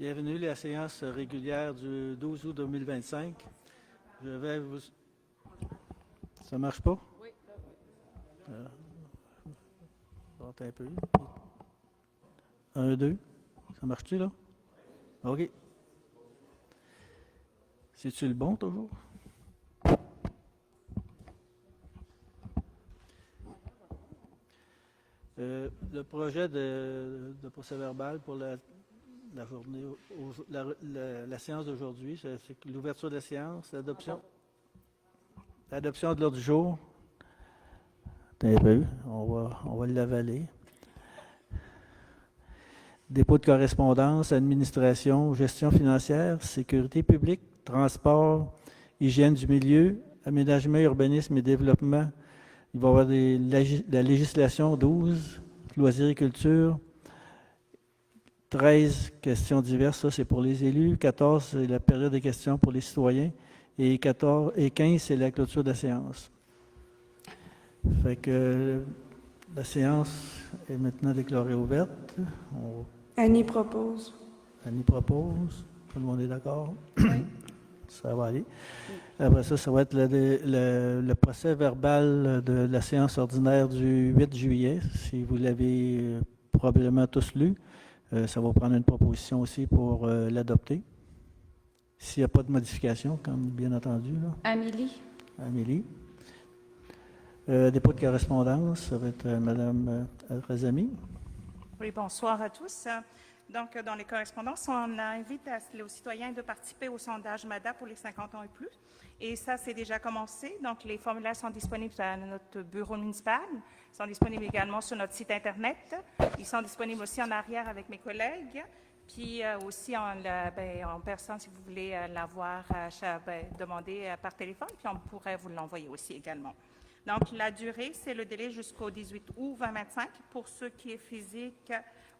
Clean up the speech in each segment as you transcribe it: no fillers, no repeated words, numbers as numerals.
Bienvenue à la séance régulière du 12 août 2025. Je vais vous... Ça marche pas? Oui. Attends un peu. 1, 2. Ça marche-tu, là? OK. C'est-tu le bon, toujours? Le projet de procès-verbal pour la journée, la séance d'aujourd'hui, c'est l'ouverture de la séance, l'adoption de l'ordre du jour. Attends un peu, on va l'avaler. Dépôt de correspondance, administration, gestion financière, sécurité publique, transport, hygiène du milieu, aménagement, urbanisme et développement. Il va y avoir la législation 12, loisirs et culture. 13, questions diverses, ça c'est pour les élus. 14, c'est la période des questions pour les citoyens. Et 15, c'est la clôture de la séance. Fait que la séance est maintenant déclarée ouverte. Annie propose. Annie propose. Tout le monde est d'accord? Oui. Ça va aller. Après ça, ça va être le procès verbal de la séance ordinaire du 8 juillet. Si vous l'avez probablement tous lu, ça va prendre une proposition aussi pour l'adopter. S'il n'y a pas de modification, comme bien entendu. Là. Amélie. Dépôt de correspondance, ça va être Mme Razami. Oui, bonsoir à tous. Donc, dans les correspondances, on invite les citoyens de participer au sondage MADA pour les 50 ans et plus. Et ça, c'est déjà commencé. Donc, les formulaires sont disponibles à notre bureau municipal. Ils sont disponibles également sur notre site Internet. Ils sont disponibles aussi en arrière avec mes collègues. Puis aussi en personne, si vous voulez l'avoir, demandez par téléphone. Puis on pourrait vous l'envoyer aussi également. Donc, la durée, c'est le délai jusqu'au 18 août 2025 pour ceux qui est physique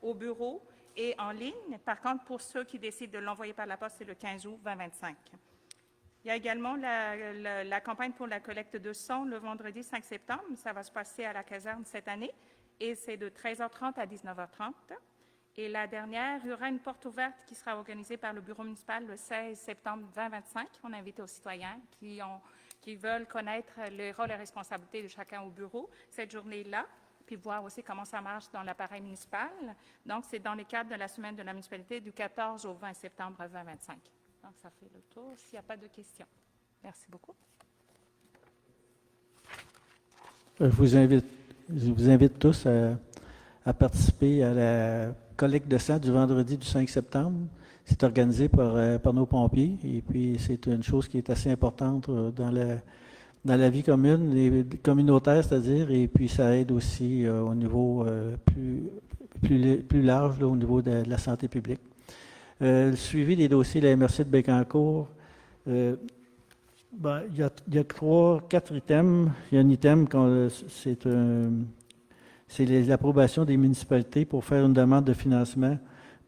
au bureau et en ligne. Par contre, pour ceux qui décident de l'envoyer par la poste, c'est le 15 août 2025. Il y a également la campagne pour la collecte de sons le vendredi 5 septembre. Ça va se passer à la caserne cette année et c'est de 13h30 à 19h30. Et la dernière, il y aura une porte ouverte qui sera organisée par le bureau municipal le 16 septembre 2025. On invite aux citoyens qui veulent connaître les rôles et responsabilités de chacun au bureau cette journée-là, puis voir aussi comment ça marche dans l'appareil municipal. Donc, c'est dans le cadre de la semaine de la municipalité du 14 au 20 septembre 2025. Donc, ça fait le tour s'il n'y a pas de questions. Merci beaucoup. Je vous invite tous à participer à la collecte de sang du vendredi du 5 septembre. C'est organisé par nos pompiers et puis c'est une chose qui est assez importante dans la vie commune, et communautaire, c'est-à-dire, et puis ça aide aussi au niveau plus large, là, au niveau de la santé publique. Le suivi des dossiers de la MRC de Bécancour, il y a 4 items. Il y a un item, c'est l'approbation des municipalités pour faire une demande de financement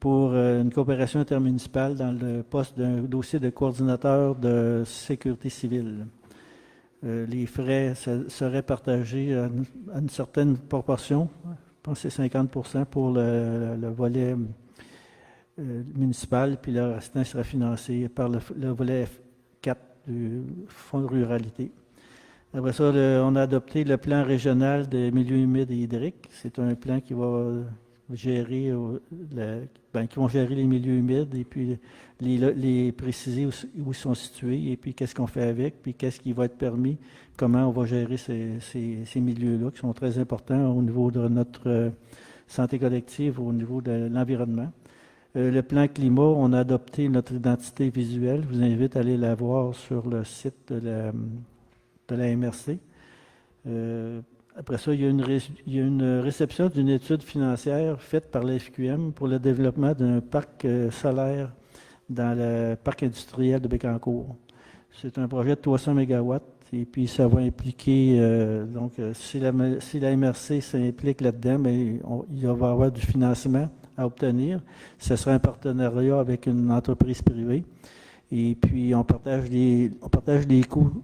pour une coopération intermunicipale dans le poste d'un dossier de coordinateur de sécurité civile. Les frais seraient partagés à une certaine proportion, je pense que c'est 50% pour le volet municipal, puis le restant sera financé par le volet F4 du Fonds de ruralité. Après ça, on a adopté le plan régional des milieux humides et hydriques. C'est un plan qui va gérer qui vont gérer les milieux humides et puis les préciser où ils sont situés et puis qu'est-ce qu'on fait avec, puis qu'est-ce qui va être permis, comment on va gérer ces milieux-là qui sont très importants au niveau de notre santé collective, au niveau de l'environnement. Le plan climat, on a adopté notre identité visuelle. Je vous invite à aller la voir sur le site de la MRC. Après ça, il y a une réception d'une étude financière faite par la FQM pour le développement d'un parc solaire dans le parc industriel de Bécancour. C'est un projet de 300 MW et puis ça va impliquer, si la MRC s'implique là-dedans, mais il va y avoir du financement à obtenir. Ce sera un partenariat avec une entreprise privée et puis on partage les coûts,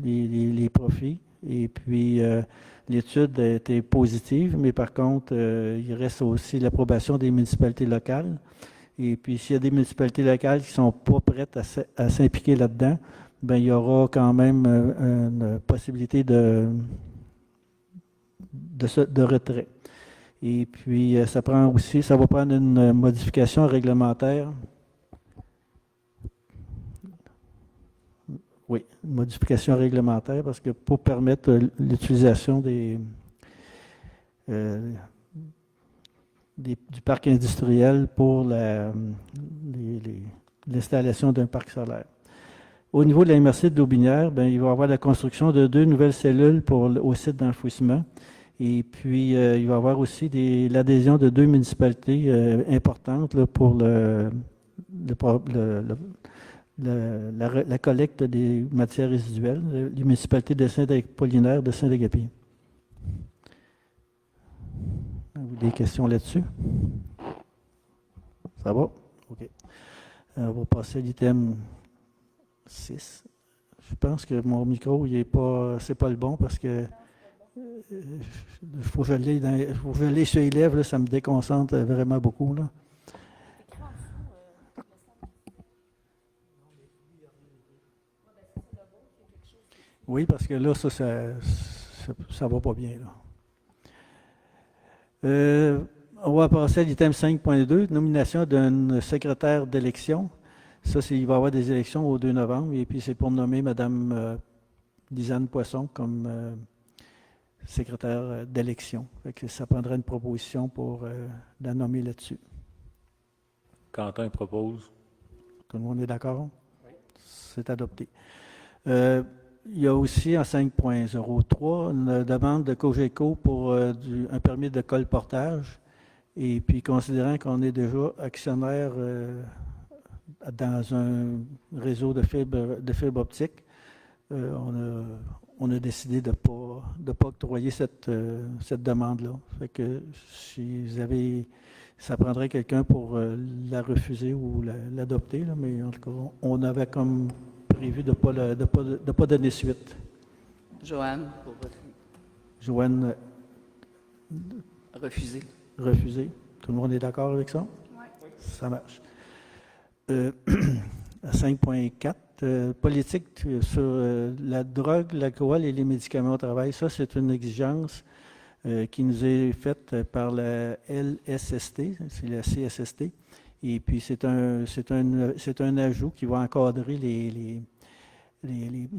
les profits. Et puis, l'étude a été positive, mais par contre, il reste aussi l'approbation des municipalités locales. Et puis, s'il y a des municipalités locales qui ne sont pas prêtes à s'impliquer là-dedans, ben, il y aura quand même une possibilité de retrait. Et puis, ça va prendre une modification réglementaire. Oui, une modification réglementaire parce que pour permettre l'utilisation du parc industriel pour l'installation d'un parc solaire. Au niveau de la MRC de l'Aubinière, ben, il va y avoir la construction de 2 nouvelles cellules au site d'enfouissement. Et puis, il va y avoir aussi l'adhésion de 2 municipalités importantes là, pour la collecte des matières résiduelles, les municipalités de Saint-Apollinaire de Saint-Agapi. Avez-vous des questions là-dessus? Ça va? OK. On va passer à l'item 6. Je pense que mon micro, c'est pas le bon parce que il faut que je l'ai sur les lèvres, là, ça me déconcentre vraiment beaucoup. Là. Oui, parce que là, ça va pas bien. Là. On va passer à l'item 5.2, nomination d'un secrétaire d'élection. Ça, il va y avoir des élections au 2 novembre, et puis c'est pour nommer Mme Lisanne Poisson comme secrétaire d'élection. Ça prendrait une proposition pour la nommer là-dessus. Quentin propose. Tout le monde est d'accord? Oui. C'est adopté. Il y a aussi en 5.03 une demande de Cogeco pour un permis de colportage. Et puis, considérant qu'on est déjà actionnaire dans un réseau de fibre optique, on a décidé de ne pas octroyer cette demande-là. Fait que si vous avez, ça prendrait quelqu'un pour la refuser ou l'adopter, mais en tout cas, on avait comme prévu de ne pas donner suite. Joanne, pour voter. Joanne. Refusé. Refusé. Tout le monde est d'accord avec ça? Oui. Ça marche. À 5.4, politique sur la drogue, l'alcool et les médicaments au travail. Ça, c'est une exigence qui nous est faite par la LSST, c'est la CSST. Et puis, c'est un ajout qui va encadrer les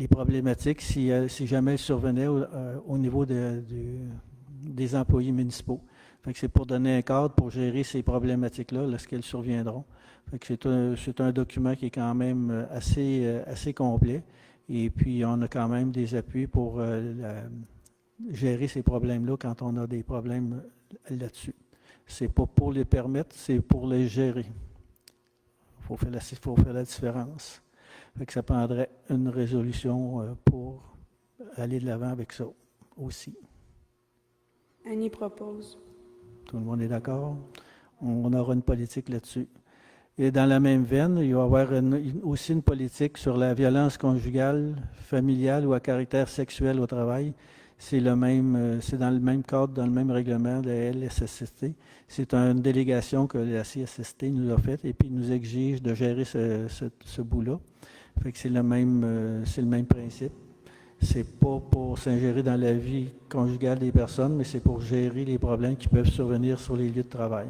problématiques si jamais elles survenaient au niveau des employés municipaux. Fait que c'est pour donner un cadre pour gérer ces problématiques-là lorsqu'elles surviendront. Fait que c'est un document qui est quand même assez complet. Et puis, on a quand même des appuis pour gérer ces problèmes-là quand on a des problèmes là-dessus. C'est pas pour les permettre, c'est pour les gérer. Il faut faire la différence. Fait que ça prendrait une résolution pour aller de l'avant avec ça aussi. Annie propose. Tout le monde est d'accord? On aura une politique là-dessus. Et dans la même veine, il va y avoir aussi une politique sur la violence conjugale, familiale ou à caractère sexuel au travail. C'est dans le même cadre, dans le même règlement de la LSST. C'est une délégation que la CSST nous a faite et puis nous exige de gérer ce bout-là. Fait que c'est le même principe. C'est pas pour s'ingérer dans la vie conjugale des personnes, mais c'est pour gérer les problèmes qui peuvent survenir sur les lieux de travail.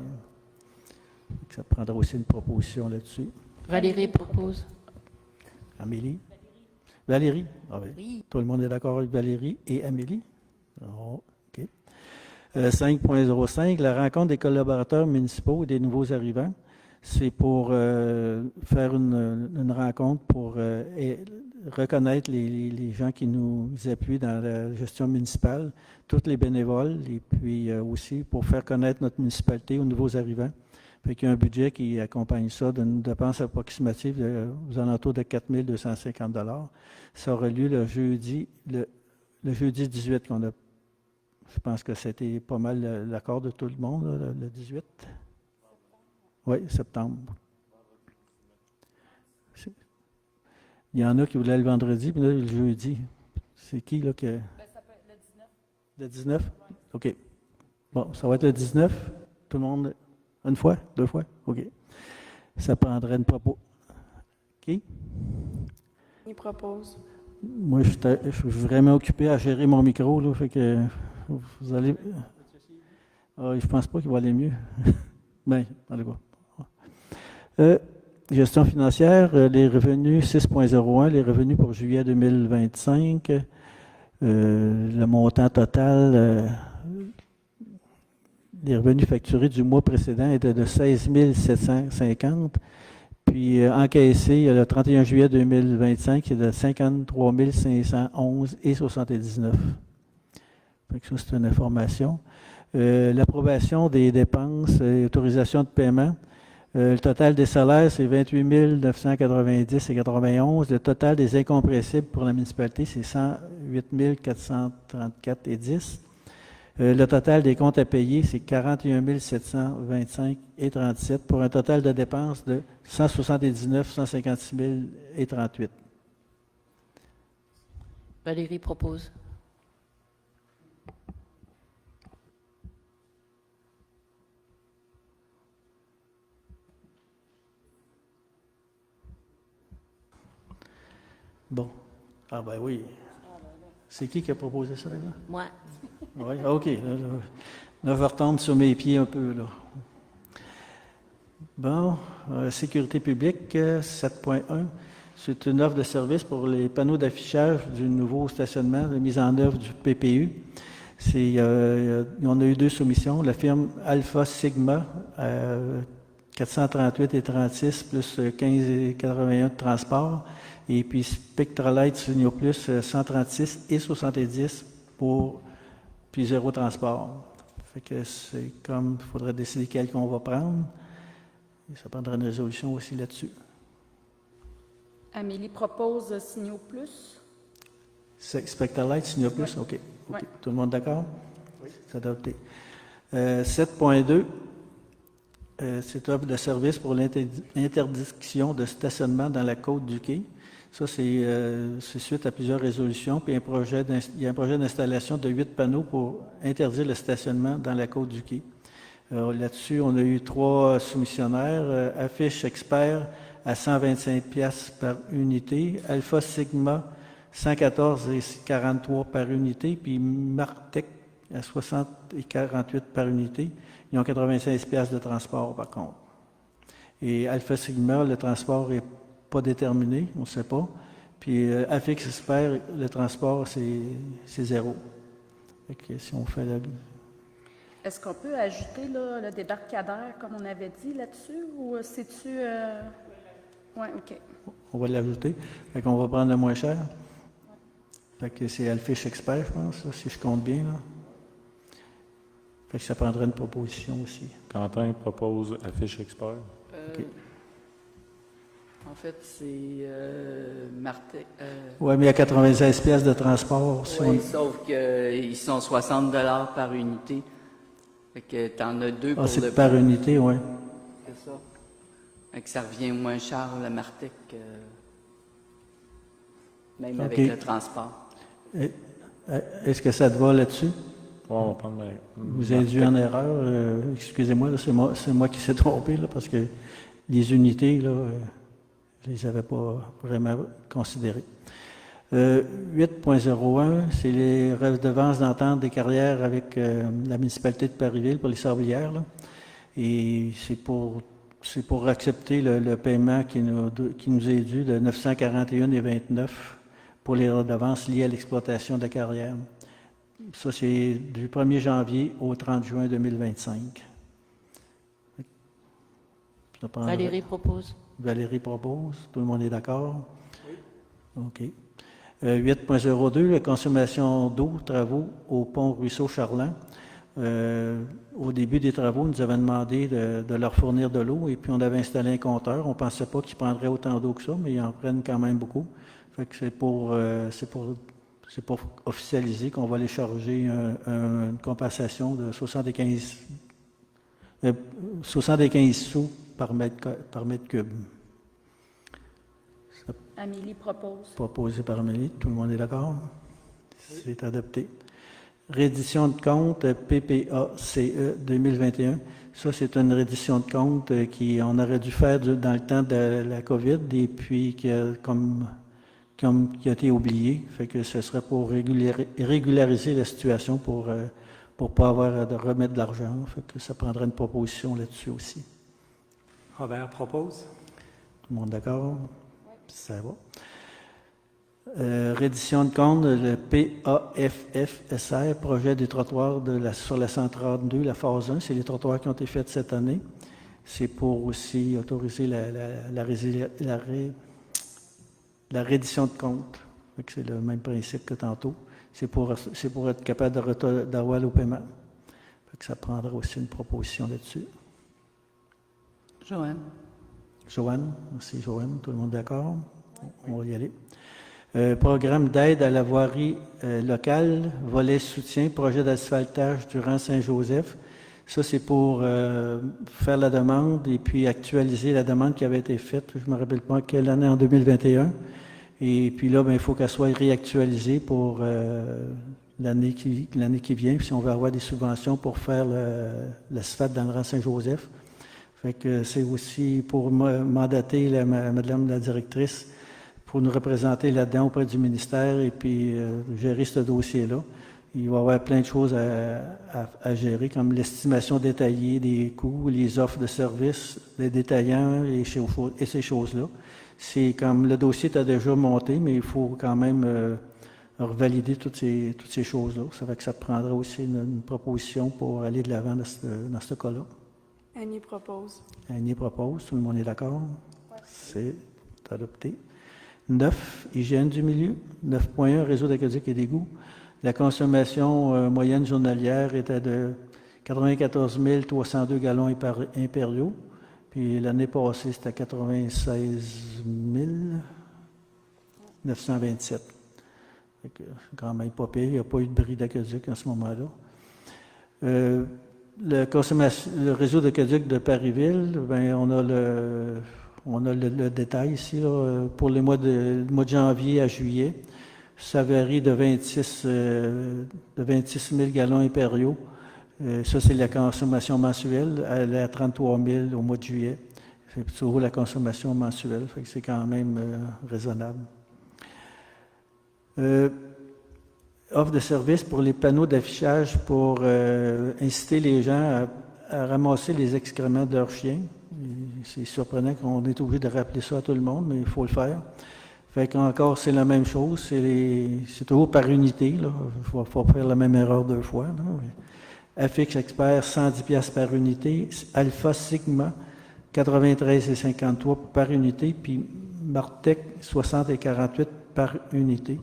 Ça prendra aussi une proposition là-dessus. Valérie propose. Amélie? Valérie? Ah oui. Oui. Tout le monde est d'accord avec Valérie et Amélie? Oh, OK. 5.05, la rencontre des collaborateurs municipaux et des nouveaux arrivants. C'est pour faire une rencontre pour reconnaître les gens qui nous appuient dans la gestion municipale, tous les bénévoles, et puis aussi pour faire connaître notre municipalité aux nouveaux arrivants. Fait qu'il y a un budget qui accompagne ça d'une dépense approximative aux alentours de 4 250 $. Ça aura lieu le jeudi 18 qu'on a. Je pense que c'était pas mal l'accord de tout le monde, là, le 18. Oui, septembre. Il y en a qui voulaient le vendredi, puis là, le jeudi. C'est qui, là, que... Ça peut être Le le 19. 19? OK. Bon, ça va être le 19. Tout le monde, une fois, 2 fois? OK. Ça prendrait une propos. Qui? Il propose. Moi, je suis vraiment occupé à gérer mon micro, là, fait que vous allez... Ah, je pense pas qu'il va aller mieux. Bien, allez voir. Gestion financière, les revenus 6.01, les revenus pour juillet 2025, le montant total, les revenus facturés du mois précédent étaient de 16 750, puis encaissés le 31 juillet 2025, c'est de 53 511,79. Fait que ça, c'est une information. L'approbation des dépenses et autorisation de paiement. Le total des salaires, c'est 28 990,91. Le total des incompressibles pour la municipalité, c'est 108 434,10. Le total des comptes à payer, c'est 41 725,37 pour un total de dépenses de 179 156,38. Valérie propose. Bon. Ah ben oui. C'est qui a proposé ça, là? Moi. Oui, OK. Là, je retombe sur mes pieds un peu, là. Bon, sécurité publique, 7.1. C'est une offre de service pour les panneaux d'affichage du nouveau stationnement de mise en œuvre du PPU. On a eu 2 soumissions. La firme Alpha Sigma, 438,36 plus 15,81 de transport. Et puis Spectralite Signaux Plus, 136,70 pour puis 0 transport. Fait que c'est comme il faudrait décider quel qu'on va prendre. Et ça prendra une résolution aussi là-dessus. Amélie propose Signaux Plus. Spectralite Signaux Plus, OK. Ouais. Tout le monde d'accord? Oui. C'est adopté. 7.2, c'est offre de service pour l'interdiction de stationnement dans la côte du quai. Ça, c'est suite à plusieurs résolutions, puis il y a un projet d'installation de 8 panneaux pour interdire le stationnement dans la côte du quai. Là-dessus, on a eu 3 soumissionnaires. Affiche Expert à 125$ par unité, Alpha Sigma 114,43 par unité, puis Martec à 60,48 par unité. Ils ont 96$ de transport, par contre. Et Alpha Sigma, le transport n'est pas déterminé, on ne sait pas. Puis Afix Expert, le transport, c'est 0. Fait que si on fait la... Est-ce qu'on peut ajouter là, le débarcadère, comme on avait dit là-dessus, ou c'est-tu... Oui, OK. On va l'ajouter. Fait qu'on va prendre le moins cher. Fait que c'est Alfish Expert, je pense, là, si je compte bien. Là. Fait que ça prendrait une proposition aussi. Quentin propose affiche expert. OK. En fait, c'est Martin. Oui, mais il y a 96$ de transport. Si Oui, sauf qu'ils sont 60 $ par unité. Fait que t'en as 2 pour c'est le par unité, oui. C'est ça. Fait que ça revient moins cher, la Martec, même avec OK. le transport. Est-ce que ça te va là-dessus? Ouais, on va prendre Vous avez dû en erreur. Excusez-moi, là, c'est moi qui s'est trompé, là, parce que les unités, là, je ne les avais pas vraiment considérées. 8.01, c'est les redevances d'entente des carrières avec la municipalité de Parisville pour les sablières. Là. Et c'est pour accepter le paiement qui nous est dû de 941,29 pour les redevances liées à l'exploitation de la carrière. Ça, c'est du 1er janvier au 30 juin 2025. Valérie propose. Valérie propose. Tout le monde est d'accord? Oui. OK. 8.02, la consommation d'eau, travaux au pont Ruisseau-Charland. Au début des travaux, nous avons demandé de leur fournir de l'eau et puis on avait installé un compteur. On ne pensait pas qu'ils prendraient autant d'eau que ça, mais ils en prennent quand même beaucoup. Fait que c'est pour officialiser qu'on va les charger une compensation de 75 sous par mètre cube. Amélie propose. Proposé par Amélie. Tout le monde est d'accord? Oui. C'est adopté. Reddition de compte PPACE 2021. Ça, c'est une reddition de compte qu'on aurait dû faire dans le temps de la COVID et puis qui a été oubliée. Fait que ce serait pour régulariser la situation pour pas avoir à remettre de l'argent. Fait que ça prendrait une proposition là-dessus aussi. Robert propose. Tout le monde d'accord? Ça va. Reddition de compte, le PAFFSR, projet des trottoirs sur la 132, la phase 1, c'est les trottoirs qui ont été faits cette année. C'est pour aussi autoriser la reddition de compte. C'est le même principe que tantôt. C'est pour être capable d'avoir le paiement. Ça prendra aussi une proposition là-dessus. Joanne? Joanne, merci Joanne, tout le monde d'accord? On va y aller. Programme d'aide à la voirie locale, volet soutien, projet d'asphaltage durant Saint-Joseph. Ça, c'est pour faire la demande et puis actualiser la demande qui avait été faite. Je ne me rappelle pas quelle année, en 2021. Et puis là, il faut qu'elle soit réactualisée pour l'année qui vient, si on veut avoir des subventions pour faire l'asphalte dans le rang Saint-Joseph. Fait que c'est aussi pour mandater madame la directrice pour nous représenter là-dedans auprès du ministère et puis gérer ce dossier-là. Il va y avoir plein de choses à gérer, comme l'estimation détaillée des coûts, les offres de services, les détaillants et ces choses-là. C'est comme le dossier est déjà monté, mais il faut quand même revalider toutes ces choses-là. Ça fait que ça prendra aussi une proposition pour aller de l'avant dans ce cas-là. Annie propose. Annie propose. Tout le monde est d'accord? C'est adopté. 9, hygiène du milieu. 9.1, réseau d'aqueduc et d'égouts. La consommation moyenne journalière était de 94 302 gallons impériaux. Puis l'année passée, c'était 96 927. C'est quand même pas pire. Il n'y a pas eu de bris d'aqueduc à ce moment-là. Le réseau d'aqueduc de Parisville, on a le détail ici, là, pour le mois de janvier à juillet. Ça varie de 26 000 gallons impériaux. Ça, c'est la consommation mensuelle. Elle est à 33 000 au mois de juillet. C'est toujours la consommation mensuelle. Fait que c'est quand même raisonnable. Offre de service pour les panneaux d'affichage pour inciter les gens à ramasser les excréments de leurs chiens. C'est surprenant qu'on est obligé de rappeler ça à tout le monde, mais il faut le faire. Fait qu'encore, c'est la même chose. C'est toujours par unité. Il ne faut pas faire la même erreur deux fois. Là. Affixe expert, 110 piastres par unité. Alpha Sigma, 93,53 par unité. Puis Martec, 60 et 48 par unité.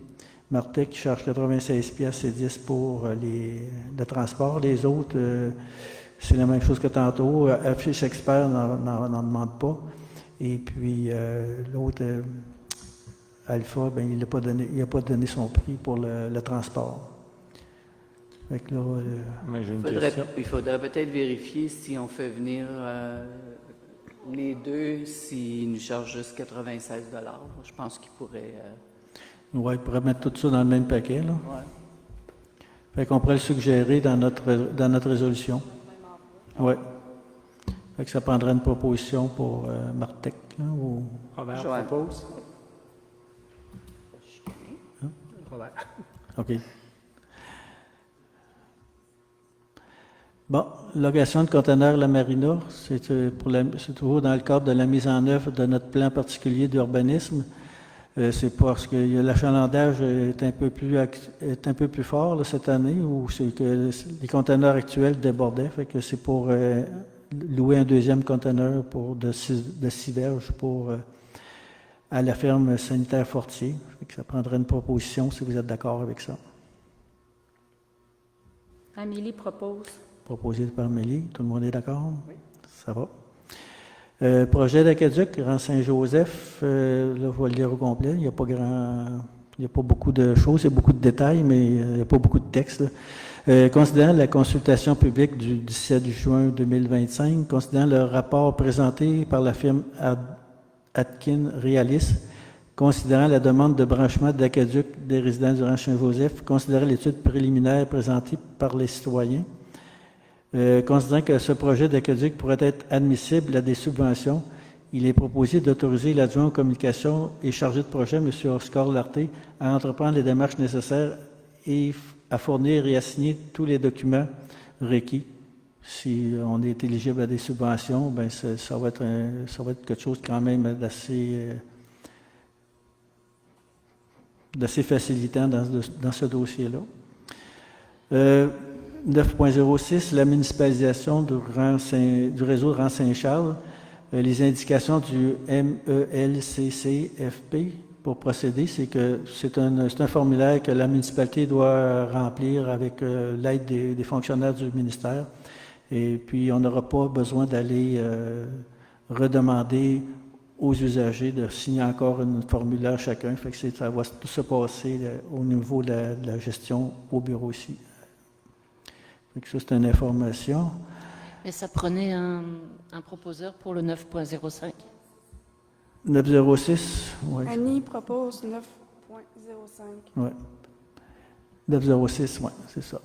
Martec charge 96 piastres et 10 pour le transport. Les autres, c'est la même chose que tantôt. Affiche expert n'en demande pas. Et puis l'autre, Alpha, il n'a pas donné son prix pour le transport. Fait que là, Mais j'ai une question. Il faudrait peut-être vérifier si on fait venir les deux, s'ils nous chargent juste 96 $. Je pense qu'ils pourraient... il pourrait mettre tout ça dans le même paquet. Là. Ouais. Fait qu'on pourrait le suggérer dans notre résolution. Oui. Fait que ça prendrait une proposition pour Martec. Ou... Robert Joanne. propose. Robert. OK. Bon, location de conteneurs La Marina, c'est toujours dans le cadre de la mise en œuvre de notre plan particulier d'urbanisme. C'est parce que l'achalandage est un peu plus fort là, cette année, où c'est que les conteneurs actuels débordaient. Fait que c'est pour louer un deuxième conteneur de 6 verges à la ferme sanitaire Fortier. Fait que ça prendrait une proposition si vous êtes d'accord avec ça. Amélie propose. Proposé par Amélie. Tout le monde est d'accord? Oui. Ça va. Projet d'aqueduc, rang Saint-Joseph, là, je vais le lire au complet. Il n'y a pas beaucoup de choses, il y a beaucoup de détails, mais il n'y a pas beaucoup de texte. Considérant la consultation publique du 17 juin 2025, considérant le rapport présenté par la firme Atkin Realis, considérant la demande de branchement d'aqueduc des résidents du rang Saint-Joseph, considérant l'étude préliminaire présentée par les citoyens, Considérant que ce projet d'aqueduc pourrait être admissible à des subventions, il est proposé d'autoriser l'adjoint aux communications et chargé de projet, M. Oscar Larté, à entreprendre les démarches nécessaires et à fournir et à signer tous les documents requis. Si on est éligible à des subventions, ben ça va être quelque chose quand même d'assez facilitant dans ce dossier-là. 9.06, la municipalisation du réseau de rang Saint-Charles. Les indications du MELCCFP pour procéder, c'est que c'est un formulaire que la municipalité doit remplir avec l'aide des fonctionnaires du ministère. Et puis, on n'aura pas besoin d'aller redemander aux usagers de signer encore un formulaire chacun. Fait que ça va tout se passer au niveau de la gestion au bureau ici. Fait que ça, c'est une information. Mais ça prenait un proposeur pour le 9.05. 906, oui. Annie propose 9.05. Ouais. 906, oui, c'est ça.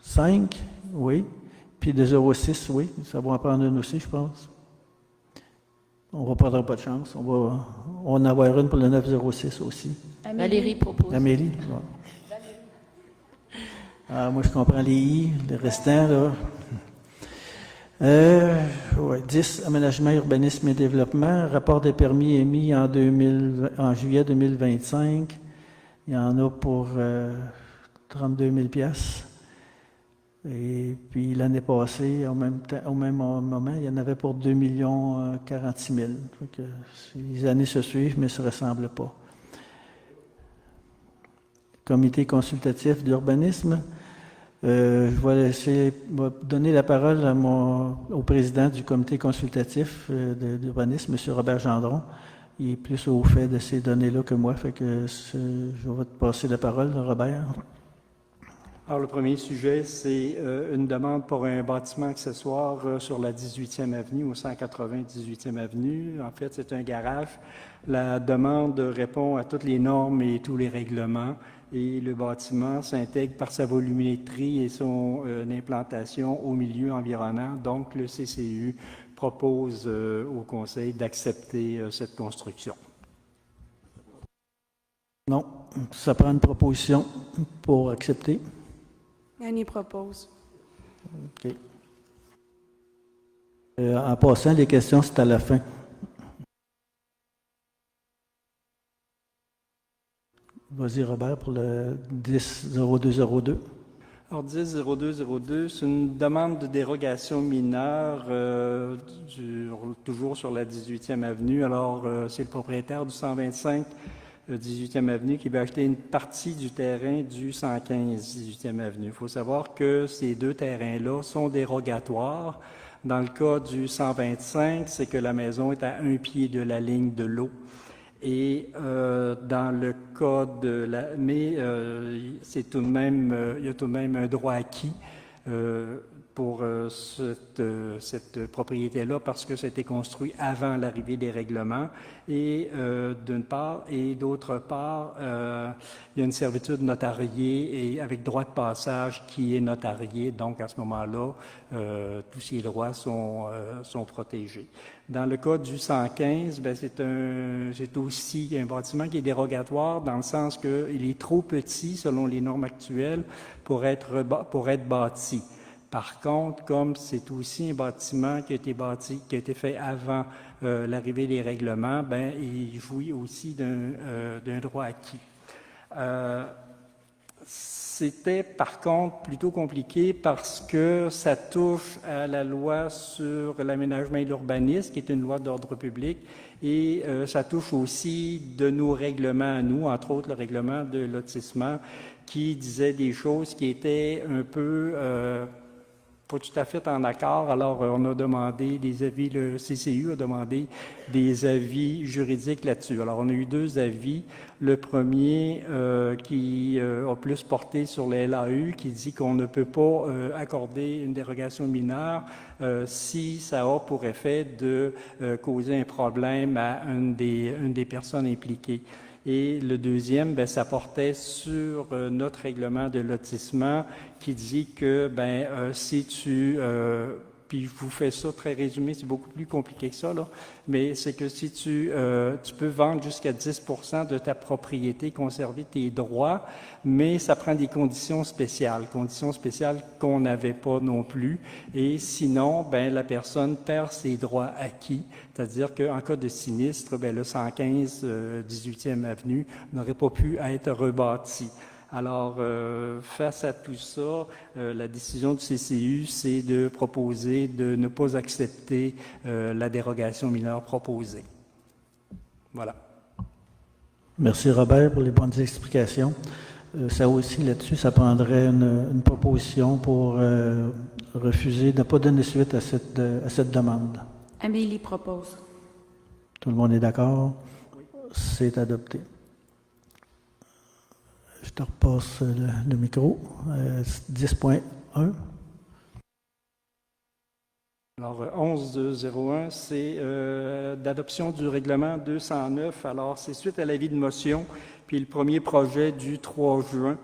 5, oui. Puis de 06, oui. Ça va en prendre une aussi, je pense. On ne prendra pas de chance. On va en avoir une pour le 906 aussi. Valérie propose. Amélie, ouais. Ah, moi, je comprends les I, les restants, là. Ouais, 10, aménagement, urbanisme et développement. Rapport des permis émis en juillet 2025. Il y en a pour 32 000 piastres. Et puis l'année passée, au même moment, il y en avait pour 2 46 000. Donc, les années se suivent, mais ne se ressemblent pas. Comité consultatif d'urbanisme. Je vais donner la parole au président du comité consultatif d'urbanisme, M. Robert Gendron. Il est plus au fait de ces données-là que moi, fait que je vais te passer la parole, Robert. Alors, le premier sujet, c'est une demande pour un bâtiment accessoire sur la 18e avenue, au 180 18e avenue. En fait, c'est un garage. La demande répond à toutes les normes et tous les règlements. Et le bâtiment s'intègre par sa volumétrie et son implantation au milieu environnant. Donc, le CCU propose au Conseil d'accepter cette construction. Non, ça prend une proposition pour accepter. Annie propose. OK. En passant, les questions, c'est à la fin. Vas-y, Robert, pour le 10-0202. Alors, 10-0202, c'est une demande de dérogation mineure, toujours sur la 18e avenue. Alors, c'est le propriétaire du 125 18e avenue qui va acheter une partie du terrain du 115 18e avenue. Il faut savoir que ces deux terrains-là sont dérogatoires. Dans le cas du 125, c'est que la maison est à un pied de la ligne de l'eau. Et dans le cas de la... Mais c'est tout de même, il y a tout de même un droit acquis pour cette propriété-là parce que c'était construit avant l'arrivée des règlements. Et d'une part, et d'autre part, il y a une servitude notariée et avec droit de passage qui est notarié. Donc, à ce moment-là, tous ces droits sont protégés. Dans le cas du 115, ben c'est aussi un bâtiment qui est dérogatoire dans le sens qu'il est trop petit, selon les normes actuelles, pour être bâti. Par contre, comme c'est aussi un bâtiment qui a été fait avant l'arrivée des règlements, ben il jouit aussi d'un droit acquis. C'était par contre plutôt compliqué parce que ça touche à la loi sur l'aménagement et l'urbanisme, qui est une loi d'ordre public, et ça touche aussi de nos règlements à nous, entre autres le règlement de lotissement, qui disait des choses qui étaient un peu pas tout à fait en accord. Alors, on a demandé des avis, le CCU a demandé des avis juridiques là-dessus. Alors, on a eu deux avis. Le premier qui a plus porté sur les LAU, qui dit qu'on ne peut pas accorder une dérogation mineure si ça a pour effet de causer un problème à une des personnes impliquées. Et le deuxième, ben, ça portait sur notre règlement de lotissement qui dit que si tu... puis je vous fais ça très résumé, c'est beaucoup plus compliqué que ça, là, mais c'est que si tu peux vendre jusqu'à 10% de ta propriété, conserver tes droits, mais ça prend des conditions spéciales qu'on n'avait pas non plus. Et sinon, ben la personne perd ses droits acquis, c'est-à-dire qu'en cas de sinistre, ben le 115 18e Avenue n'aurait pas pu être rebâti. Alors, face à tout ça, la décision du CCU, c'est de proposer de ne pas accepter la dérogation mineure proposée. Voilà. Merci Robert pour les bonnes explications. Ça aussi, là-dessus, ça prendrait une proposition pour refuser de ne pas donner suite à cette demande. Amélie propose. Tout le monde est d'accord? C'est adopté. Je te repasse le micro. 10.1. Alors, 11.01, c'est d'adoption du règlement 209. Alors, c'est suite à l'avis de motion, puis le premier projet du 3 juin,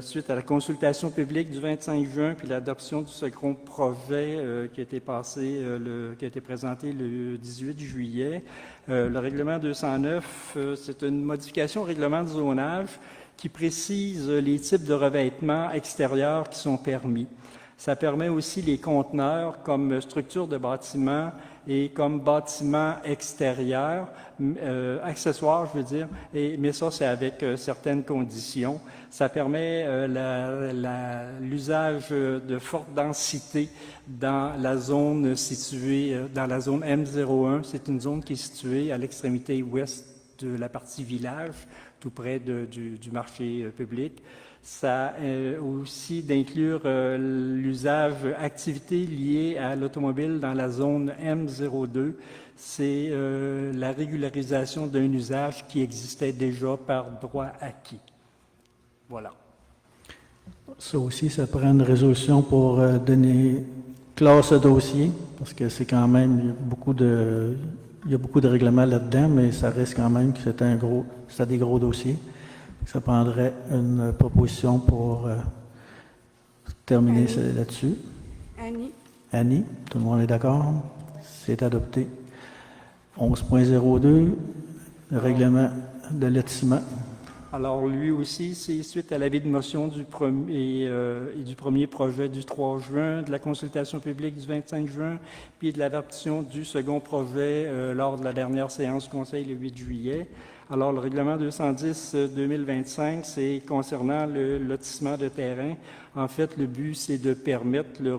suite à la consultation publique du 25 juin, puis l'adoption du second projet qui a été qui a été présenté le 18 juillet. Le règlement 209, c'est une modification au règlement de zonage qui précise les types de revêtements extérieurs qui sont permis. Ça permet aussi les conteneurs comme structure de bâtiment et comme bâtiment extérieur, accessoire, je veux dire, mais ça, c'est avec certaines conditions. Ça permet l'usage de forte densité dans la zone située, dans la zone M01. C'est une zone qui est située à l'extrémité ouest de la partie village, tout près du marché public. Ça aussi d'inclure l'usage activités liées à l'automobile dans la zone M02. C'est la régularisation d'un usage qui existait déjà par droit acquis. Voilà. Ça aussi, ça prend une résolution pour donner classe au dossier, parce que c'est quand même, il y a beaucoup de règlements là-dedans, mais ça reste quand même que c'est des gros dossiers. Ça prendrait une proposition pour terminer là-dessus. Annie, tout le monde est d'accord? C'est adopté. 11.02, le règlement de lotissement. Alors, lui aussi, c'est suite à l'avis de motion du premier projet du 3 juin, de la consultation publique du 25 juin, puis de l'adoption du second projet lors de la dernière séance du Conseil le 8 juillet. Alors, le règlement 210-2025, c'est concernant le lotissement de terrain. En fait, le but, c'est de permettre le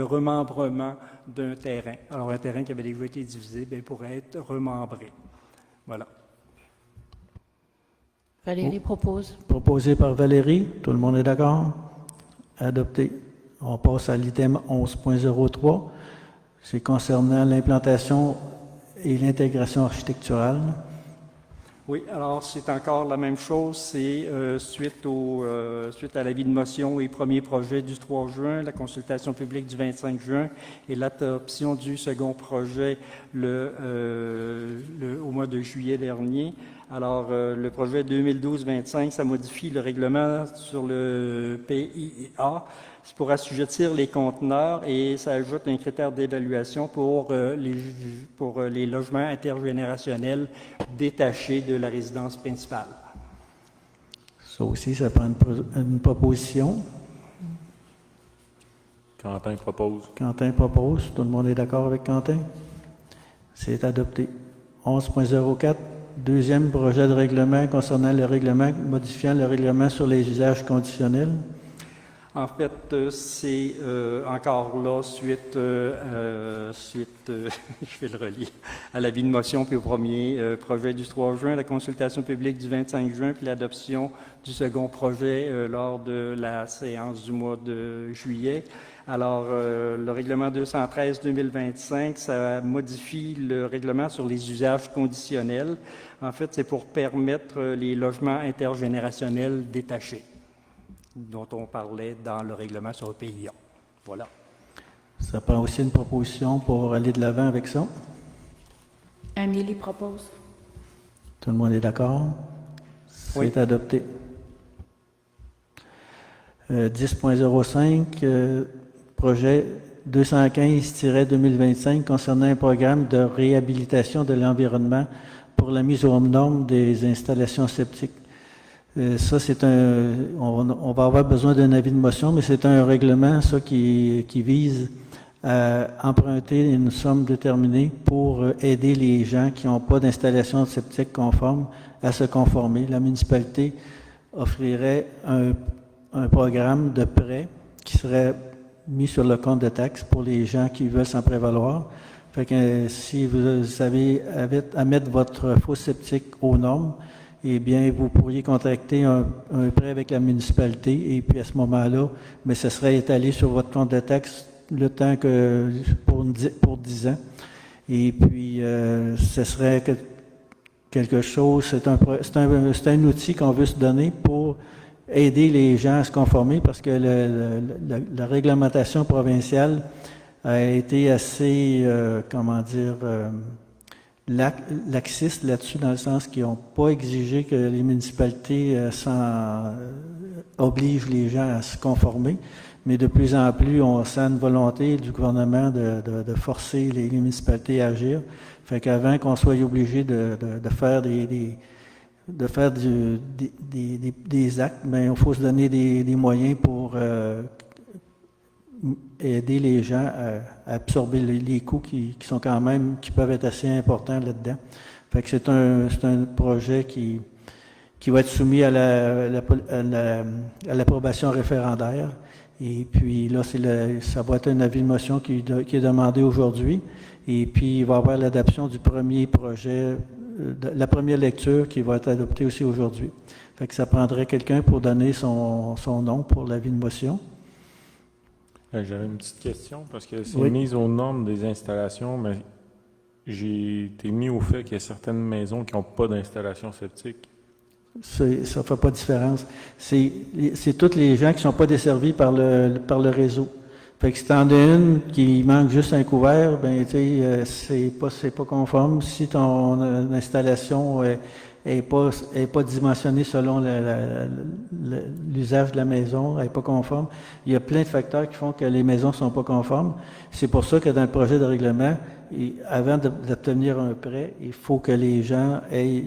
remembrement d'un terrain. Alors, un terrain qui avait déjà été divisé pourrait être remembré. Voilà. Valérie propose. Proposé par Valérie, tout le monde est d'accord? Adopté. On passe à l'item 11.03. C'est concernant l'implantation et l'intégration architecturale. Oui, alors c'est encore la même chose. C'est suite à l'avis de motion et premier projet du 3 juin, la consultation publique du 25 juin et l'adoption du second projet au mois de juillet dernier. Alors, le projet 2012-25, ça modifie le règlement sur le PIA. C'est pour assujettir les conteneurs et ça ajoute un critère d'évaluation pour les logements intergénérationnels détachés de la résidence principale. Ça aussi, ça prend une proposition. Quentin propose. Quentin propose. Tout le monde est d'accord avec Quentin? C'est adopté. 11.04. Deuxième projet de règlement concernant le règlement modifiant le règlement sur les usages conditionnels. En fait, c'est encore là, suite je vais le relier, à l'avis de motion, puis au premier projet du 3 juin, la consultation publique du 25 juin, puis l'adoption du second projet lors de la séance du mois de juillet. Alors, le règlement 213-2025, ça modifie le règlement sur les usages conditionnels. En fait, c'est pour permettre les logements intergénérationnels détachés, dont on parlait dans le règlement sur le PIA. Voilà. Ça prend aussi une proposition pour aller de l'avant avec ça. Amélie propose. Tout le monde est d'accord? C'est Oui. adopté. 10.05, projet 215-2025 concernant un programme de réhabilitation de l'environnement pour la mise aux normes des installations septiques. Ça, c'est on va avoir besoin d'un avis de motion, mais c'est un règlement, ça, qui vise à emprunter une somme déterminée pour aider les gens qui n'ont pas d'installation septique conforme à se conformer. La municipalité offrirait un programme de prêt qui serait mis sur le compte de taxes pour les gens qui veulent s'en prévaloir. Fait que si vous avez à mettre votre fosse septique aux normes, eh bien, vous pourriez contracter un prêt avec la municipalité et puis à ce moment-là, mais ce serait étalé sur votre compte de taxes le temps que pour 10 ans. Et puis, ce serait quelque chose, c'est un outil qu'on veut se donner pour aider les gens à se conformer parce que la réglementation provinciale a été assez, laxiste là-dessus, dans le sens qu'ils n'ont pas exigé que les municipalités obligent les gens à se conformer, mais de plus en plus, on sent une volonté du gouvernement de forcer les municipalités à agir. Fait qu'avant qu'on soit obligé de faire des actes, mais il faut se donner des moyens pour aider les gens à absorber les coûts qui sont quand même, qui peuvent être assez importants là-dedans. Fait que c'est un projet qui va être soumis à l'approbation référendaire. Et puis là, ça va être un avis de motion qui est demandé aujourd'hui. Et puis, il va y avoir l'adoption du premier projet, la première lecture qui va être adoptée aussi aujourd'hui. Fait que ça prendrait quelqu'un pour donner son nom pour l'avis de motion. J'avais une petite question parce que c'est Oui. mise aux normes des installations, mais j'ai été mis au fait qu'il y a certaines maisons qui n'ont pas d'installation septique. Ça ne fait pas de différence. C'est tous les gens qui ne sont pas desservis par le réseau. Fait que si tu en as une qui manque juste un couvert, ben tu sais, c'est pas conforme. Si ton installation est pas dimensionnée selon l'usage de la maison, elle n'est pas conforme, il y a plein de facteurs qui font que les maisons ne sont pas conformes. C'est pour ça que dans le projet de règlement, avant d'obtenir un prêt, il faut que les gens aient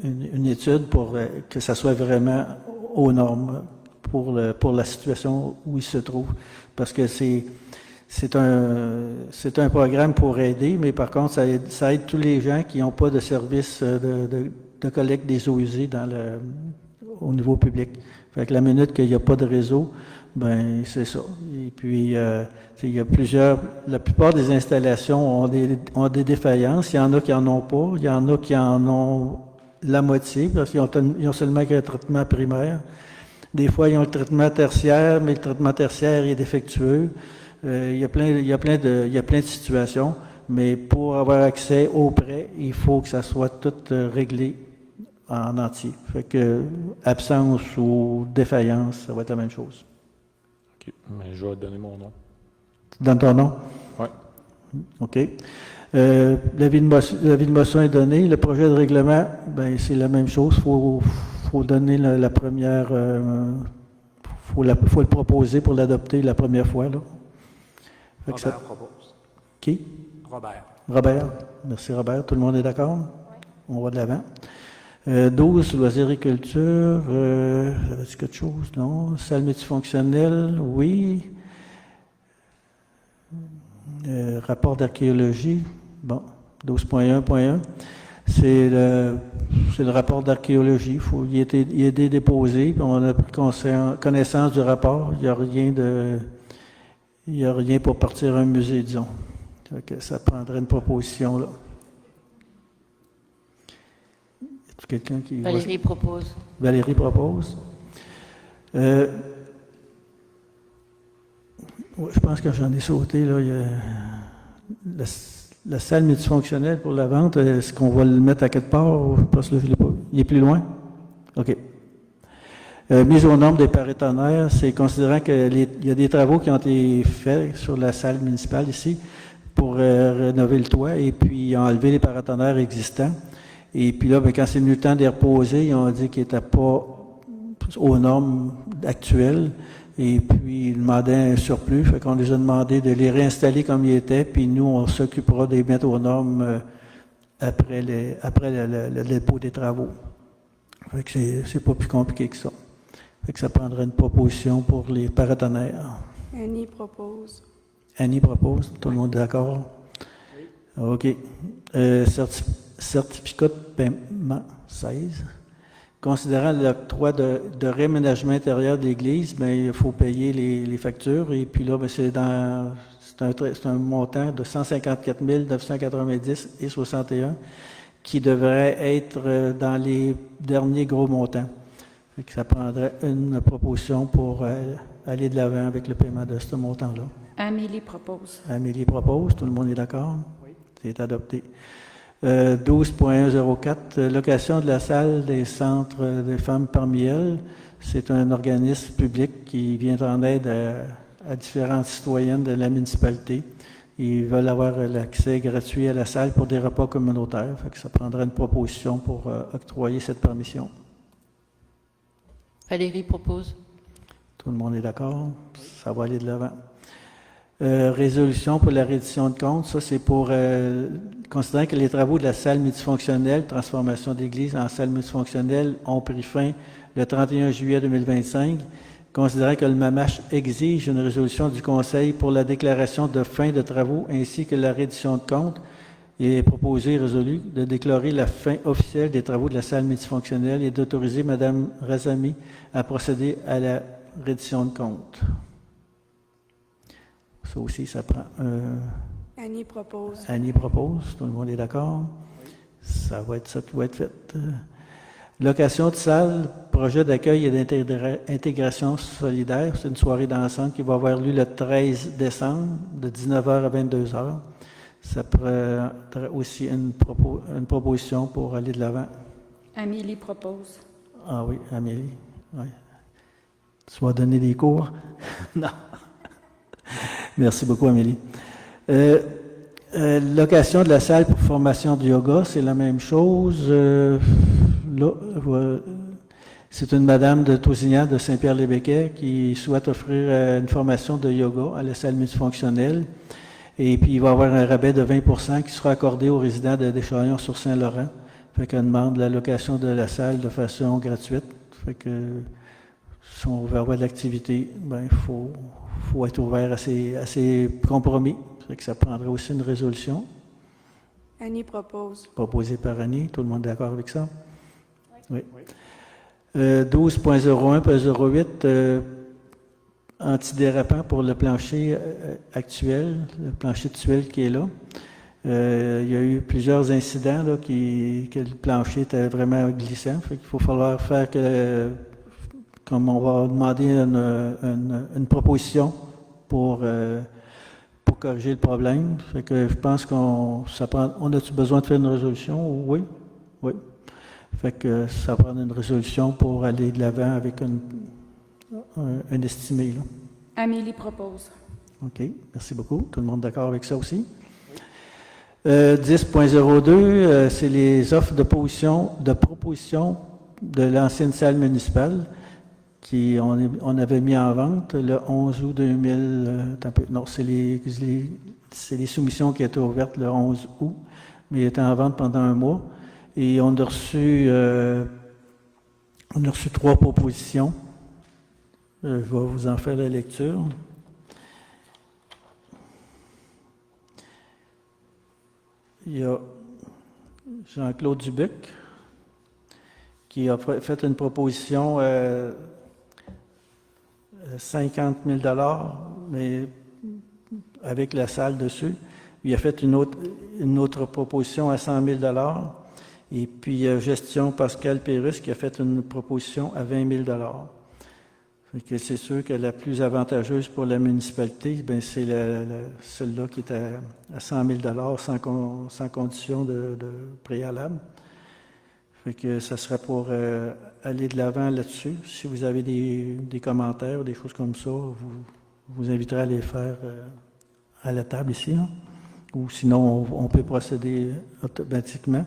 une étude pour que ça soit vraiment aux normes pour la situation où ils se trouvent. Parce que c'est un programme pour aider, mais par contre, ça aide tous les gens qui n'ont pas de service de collecte des eaux usées au niveau public. Fait que la minute qu'il n'y a pas de réseau, ben c'est ça. Et puis, il y a la plupart des installations ont des défaillances. Il y en a qui n'en ont pas. Il y en a qui en ont la moitié, parce qu'ils ont seulement qu'un traitement primaire. Des fois, ils ont le traitement tertiaire, mais le traitement tertiaire est défectueux. Il y a plein de situations, mais pour avoir accès au prêt, il faut que ça soit tout réglé en entier. Fait que absence ou défaillance, ça va être la même chose. OK, mais je vais donner mon nom. Tu donnes ton nom? Oui. OK. L'avis de motion est donné. Le projet de règlement, ben c'est la même chose. Faut donner la première... faut le proposer pour l'adopter la première fois, là. Fait que Robert propose. Qui? Robert. Robert. Merci, Robert. Tout le monde est d'accord? On va de l'avant. 12, loisirs et culture. Est-ce quelque chose? Non. Salle multifonctionnelle, oui. Rapport d'archéologie. Bon. 12.1.1. C'est le rapport d'archéologie. Il a été déposé, puis on a pris connaissance du rapport. Il n'y a rien pour partir un musée, disons. Donc, ça prendrait une proposition, là. Y a quelqu'un qui... Valérie propose. Valérie propose. Ouais, je pense que j'en ai sauté, là. Il y a la salle multifonctionnelle pour la vente, est-ce qu'on va le mettre à quelque part? Parce que là, je l'ai pas. Il est plus loin? OK. Mise aux normes des paratonnerres, c'est considérant qu'il y a des travaux qui ont été faits sur la salle municipale ici pour rénover le toit et puis enlever les paratonnerres existants. Et puis là, ben, quand c'est venu le temps de les reposer, ils ont dit qu'ils n'étaient pas aux normes actuelles. Et puis, ils demandaient un surplus. Fait qu'on les a demandé de les réinstaller comme ils étaient. Puis nous, on s'occupera de les mettre aux normes après le dépôt des travaux. Fait que c'est pas plus compliqué que ça. Fait que ça prendrait une proposition pour les paratonnerres. Annie propose. Annie propose. Tout le monde est d'accord? OK. Certificat de paiement 16. Considérant l'octroi de réaménagement intérieur de l'église, bien, il faut payer les factures. Et puis là, bien, c'est un montant de 154 990 et 61 qui devrait être dans les derniers gros montants. Fait que ça prendrait une proposition pour aller de l'avant avec le paiement de ce montant-là. Amélie propose. Amélie propose. Tout le monde est d'accord? Oui. C'est adopté. 12.104, location de la salle des centres des femmes parmi elles. C'est un organisme public qui vient en aide à différentes citoyennes de la municipalité. Ils veulent avoir l'accès gratuit à la salle pour des repas communautaires. Fait que ça prendrait une proposition pour octroyer cette permission. Valérie propose. Tout le monde est d'accord? Ça va aller de l'avant. Résolution pour la reddition de comptes, ça c'est pour considérant que les travaux de la salle multifonctionnelle, transformation d'église en salle multifonctionnelle, ont pris fin le 31 juillet 2025, considérant que le MAMACH exige une résolution du Conseil pour la déclaration de fin de travaux ainsi que la reddition de comptes, il est proposé et résolu de déclarer la fin officielle des travaux de la salle multifonctionnelle et d'autoriser Mme Razami à procéder à la reddition de comptes. Ça aussi, ça prend. Annie propose. Annie propose. Tout le monde est d'accord? Ça va être ça qui va être fait. Location de salle, projet d'accueil et d'intégration solidaire. C'est une soirée d'ensemble qui va avoir lieu le 13 décembre, de 19h à 22h. Ça prendrait aussi une proposition pour aller de l'avant. Amélie propose. Ah oui, Amélie. Oui. Tu vas donner des cours? Non. Merci beaucoup, Amélie. Location de la salle pour formation de yoga, c'est la même chose. C'est une madame de Tousignan de Saint-Pierre-les-Béquets qui souhaite offrir une formation de yoga à la salle multifonctionnelle. Et puis, il va y avoir un rabais de 20% qui sera accordé aux résidents de Deschaillons sur Saint-Laurent. Fait qu'elle demande la location de la salle de façon gratuite. Fait que si on veut avoir de l'activité, ben, il faut être ouvert à ces compromis. Fait que ça prendrait aussi une résolution. Annie propose. Proposée par Annie. Tout le monde est d'accord avec ça? Oui. 12.01.08, antidérapant pour le plancher actuel, le plancher de tuile qui est là. Il y a eu plusieurs incidents là, que le plancher était vraiment glissant. Fait qu'il faut falloir faire comme on va demander une proposition pour corriger le problème. Fait que je pense on a-tu besoin de faire une résolution? Oui. Oui. Fait que ça prend une résolution pour aller de l'avant avec un estimé. Là. Amélie propose. OK. Merci beaucoup. Tout le monde d'accord avec ça aussi? 10.02, c'est les offres de proposition de l'ancienne salle municipale on avait mis en vente le 11 août 2000. Non, c'est les soumissions qui étaient ouvertes le 11 août, mais ils étaient en vente pendant un mois. Et on a reçu 3 propositions. Je vais vous en faire la lecture. Il y a Jean-Claude Dubuc qui a fait une proposition 50 000 $, mais avec la salle dessus. Il a fait une autre proposition à 100 000 $. Et puis, Gestion Pascal Pérus qui a fait une proposition à 20 000 $. C'est sûr que la plus avantageuse pour la municipalité, bien, c'est celle-là qui est à 100 000 $ sans condition de préalable. Fait que ça serait pour aller de l'avant là-dessus. Si vous avez des commentaires ou des choses comme ça, vous inviterez à les faire à la table ici. Hein? Ou sinon, on peut procéder automatiquement.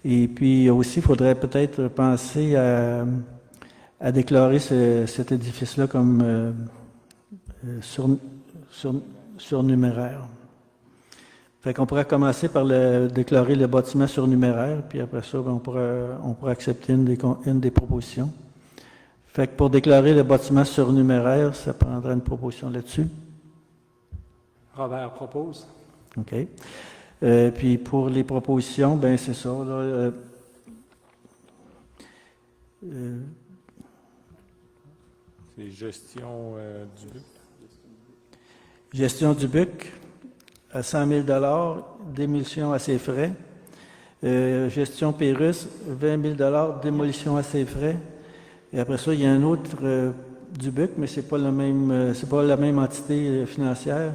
Et puis aussi, il faudrait peut-être penser à déclarer cet édifice-là comme surnuméraire. Fait qu'on pourrait commencer par déclarer le bâtiment surnuméraire, puis après ça, ben, on pourrait accepter une des propositions. Fait que pour déclarer le bâtiment surnuméraire, ça prendrait une proposition là-dessus. Robert propose. OK. Puis pour les propositions, ben c'est ça. Là, C'est gestion du but. gestion du BUC à 100 000 démolition à ses frais. Gestion Pérus, 20 000 démolition à ses frais. Et après ça, il y a un autre du BUC, mais c'est pas c'est pas la même entité financière.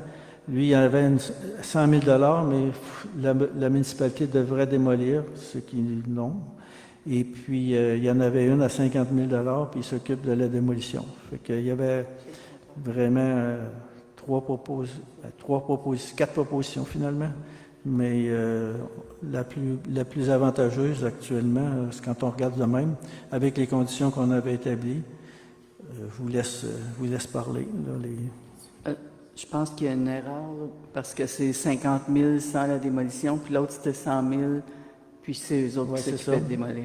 Lui, il avait 100 000 mais la municipalité devrait démolir, ce qui non. Et puis, il y en avait une à 50 000 puis il s'occupe de la démolition. Fait qu'il y avait vraiment quatre propositions finalement. Mais la plus avantageuse actuellement, c'est quand on regarde de même, avec les conditions qu'on avait établies. Je vous laisse parler. Là, Je pense qu'il y a une erreur là, parce que c'est 50 000 sans la démolition, puis l'autre c'était 100 000, puis c'est eux autres Ouais, qui c'est s'occupaient ça. de démolir.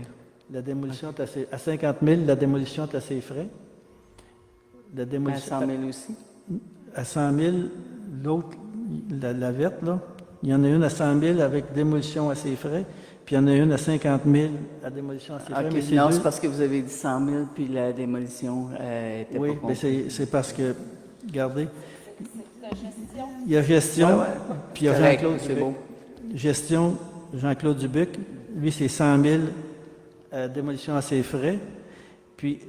La démolition est à 50 000, la démolition est à ses frais. La À démolition 100 000 aussi. à 100 000, l'autre, la verte, là, il y en a une à 100 000 avec démolition à ses frais, puis il y en a une à 50 000 à démolition à ses frais. Ok, Mais non, deux- c'est parce que vous avez dit 100 000, puis la démolition était Oui, pas mais comprise. c'est parce que, regardez, il y a gestion, Ouais, ouais. puis il y a Correct, Jean-Claude c'est Dubuc. beau. Gestion, Jean-Claude Dubuc, lui, c'est 100 000 démolition à ses frais. Puis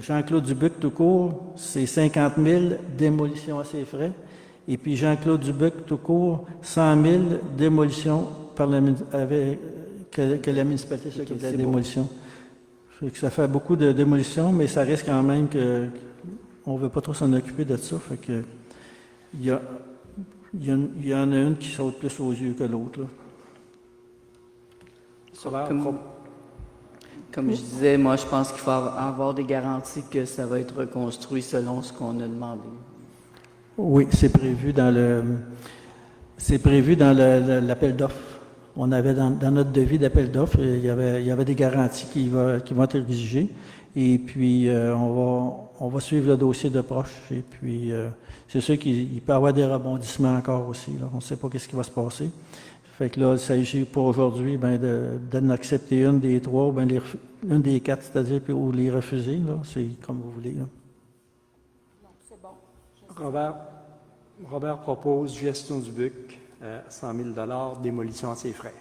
Jean-Claude Dubuc, tout court, c'est 50 000 démolition à ses frais. Et puis Jean-Claude Dubuc, tout court, 100 000 démolition par que la municipalité s'occupe de la c'est beau. démolition. Fait que ça fait beaucoup de démolition, mais ça reste quand même que on ne veut pas trop s'en occuper de ça. Fait que il y en a une qui saute plus aux yeux que l'autre. là. Robert Comme je disais, moi, je pense qu'il faut avoir des garanties que ça va être reconstruit selon ce qu'on a demandé. Oui, c'est prévu dans l'appel d'offres. On avait dans notre devis d'appel d'offres, il y avait des garanties qui vont être exigées. Et puis, on va suivre le dossier de proche. Et puis, c'est sûr qu'il peut y avoir des rebondissements encore aussi. Là. On ne sait pas ce qui va se passer. Fait que là, il s'agit pour aujourd'hui d'en accepter une des trois, ou une des quatre, c'est-à-dire, ou les refuser. Là. C'est comme vous voulez. Là. Robert propose gestion du BUC, 100 000 démolition à ses frais.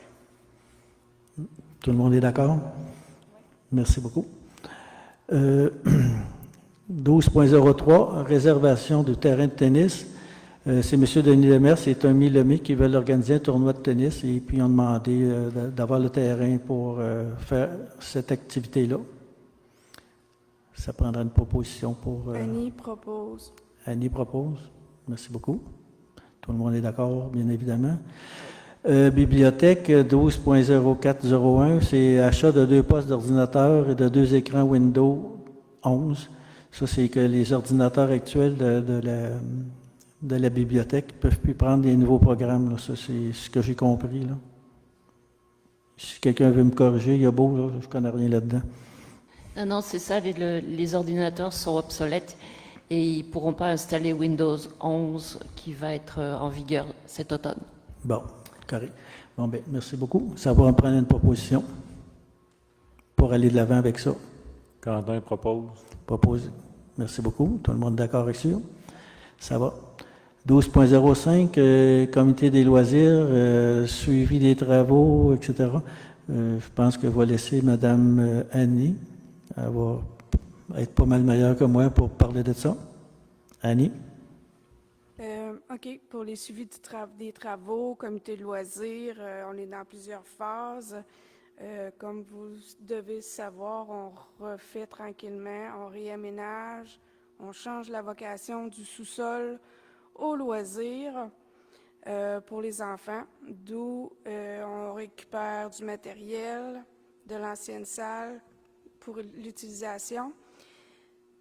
Tout le monde est d'accord? Merci beaucoup. 12.03, réservation du terrain de tennis. C'est M. Denis Lemers et Tommy Lemay qui veulent organiser un tournoi de tennis et puis ont demandé d'avoir le terrain pour faire cette activité-là. Ça prendra une proposition pour... Annie propose. Annie propose. Merci beaucoup. Tout le monde est d'accord, bien évidemment. Bibliothèque 12.0401, c'est achat de 2 postes d'ordinateur et de 2 écrans Windows 11. Ça, c'est que les ordinateurs actuels de la bibliothèque ne peuvent plus prendre les nouveaux programmes. Là. Ça, c'est ce que j'ai compris. Là. Si quelqu'un veut me corriger, il y a beau, là, je ne connais rien là-dedans. Non, c'est ça, les ordinateurs sont obsolètes et ils ne pourront pas installer Windows 11 qui va être en vigueur cet automne. Bon, correct. Bon, ben, merci beaucoup. Ça va me prendre une proposition pour aller de l'avant avec ça. Quentin propose. Proposé. Merci beaucoup. Tout le monde d'accord avec ça? Ça va. 12.05, comité des loisirs, suivi des travaux, etc. Je pense que je vais laisser Mme Annie. Elle va être pas mal meilleure que moi pour parler de ça. Annie? OK. Pour les suivis des travaux, comité de loisirs, on est dans plusieurs phases. Comme vous devez savoir, on refait tranquillement, on réaménage, on change la vocation du sous-sol au loisir pour les enfants, d'où on récupère du matériel, de l'ancienne salle pour l'utilisation.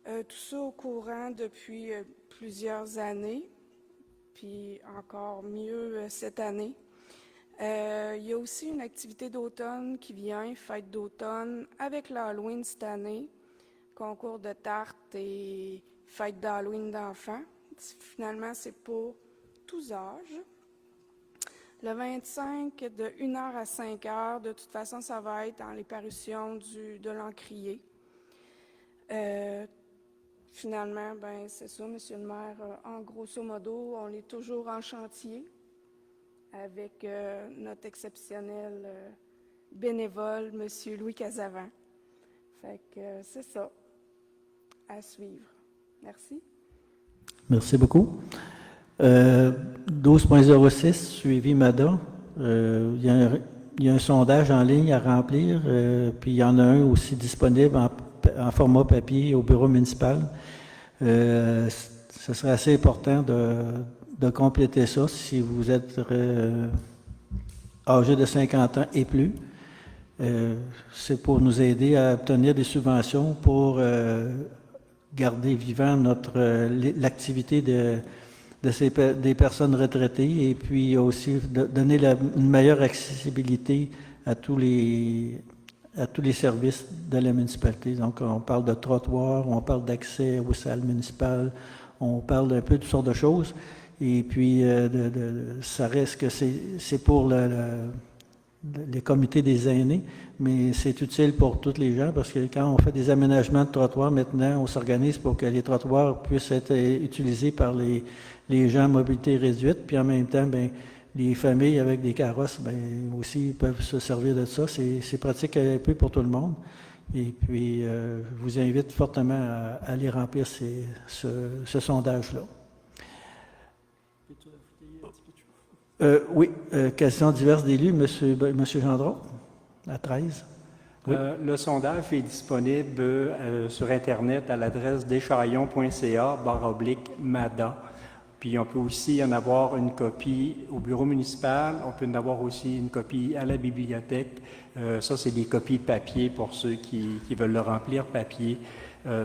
Tout ça au courant depuis plusieurs années, puis encore mieux cette année. Il y a aussi une activité d'automne qui vient, fête d'automne, avec l'Halloween cette année, concours de tartes et fête d'Halloween d'enfants. Finalement, c'est pour tous âges. Le 25, de 1h à 5h, de toute façon, ça va être dans les parutions de l'encrier. Finalement, ben c'est ça, Monsieur le maire. En grosso modo, on est toujours en chantier avec notre exceptionnel bénévole, Monsieur Louis Casavant. Fait que c'est ça, à suivre. Merci. Merci beaucoup. 12.06, suivi MADA. Il y a un sondage en ligne à remplir, puis il y en a un aussi disponible en format papier au bureau municipal. Ce serait assez important de compléter ça si vous êtes âgé de 50 ans et plus. C'est pour nous aider à obtenir des subventions pour garder vivant l'activité des personnes retraitées et puis aussi donner une meilleure accessibilité à tous les services de la municipalité. Donc, on parle de trottoirs, on parle d'accès aux salles municipales, on parle d'un peu de toutes sortes de choses. Et puis, ça reste que c'est pour les comités des aînés, mais c'est utile pour tous les gens parce que quand on fait des aménagements de trottoirs, maintenant, on s'organise pour que les trottoirs puissent être utilisés par les gens à mobilité réduite, puis en même temps, bien, les familles avec des carrosses, bien, aussi peuvent se servir de ça. C'est pratique un peu pour tout le monde. Et puis, je vous invite fortement à aller remplir ce sondage-là. Oui, questions diverses d'élus. Monsieur Gendron, à 13. Oui. Le sondage est disponible sur Internet à l'adresse deschaillons.ca/MADA. Puis on peut aussi en avoir une copie au bureau municipal. On peut en avoir aussi une copie à la bibliothèque. Ça, c'est des copies papier pour ceux qui veulent le remplir papier.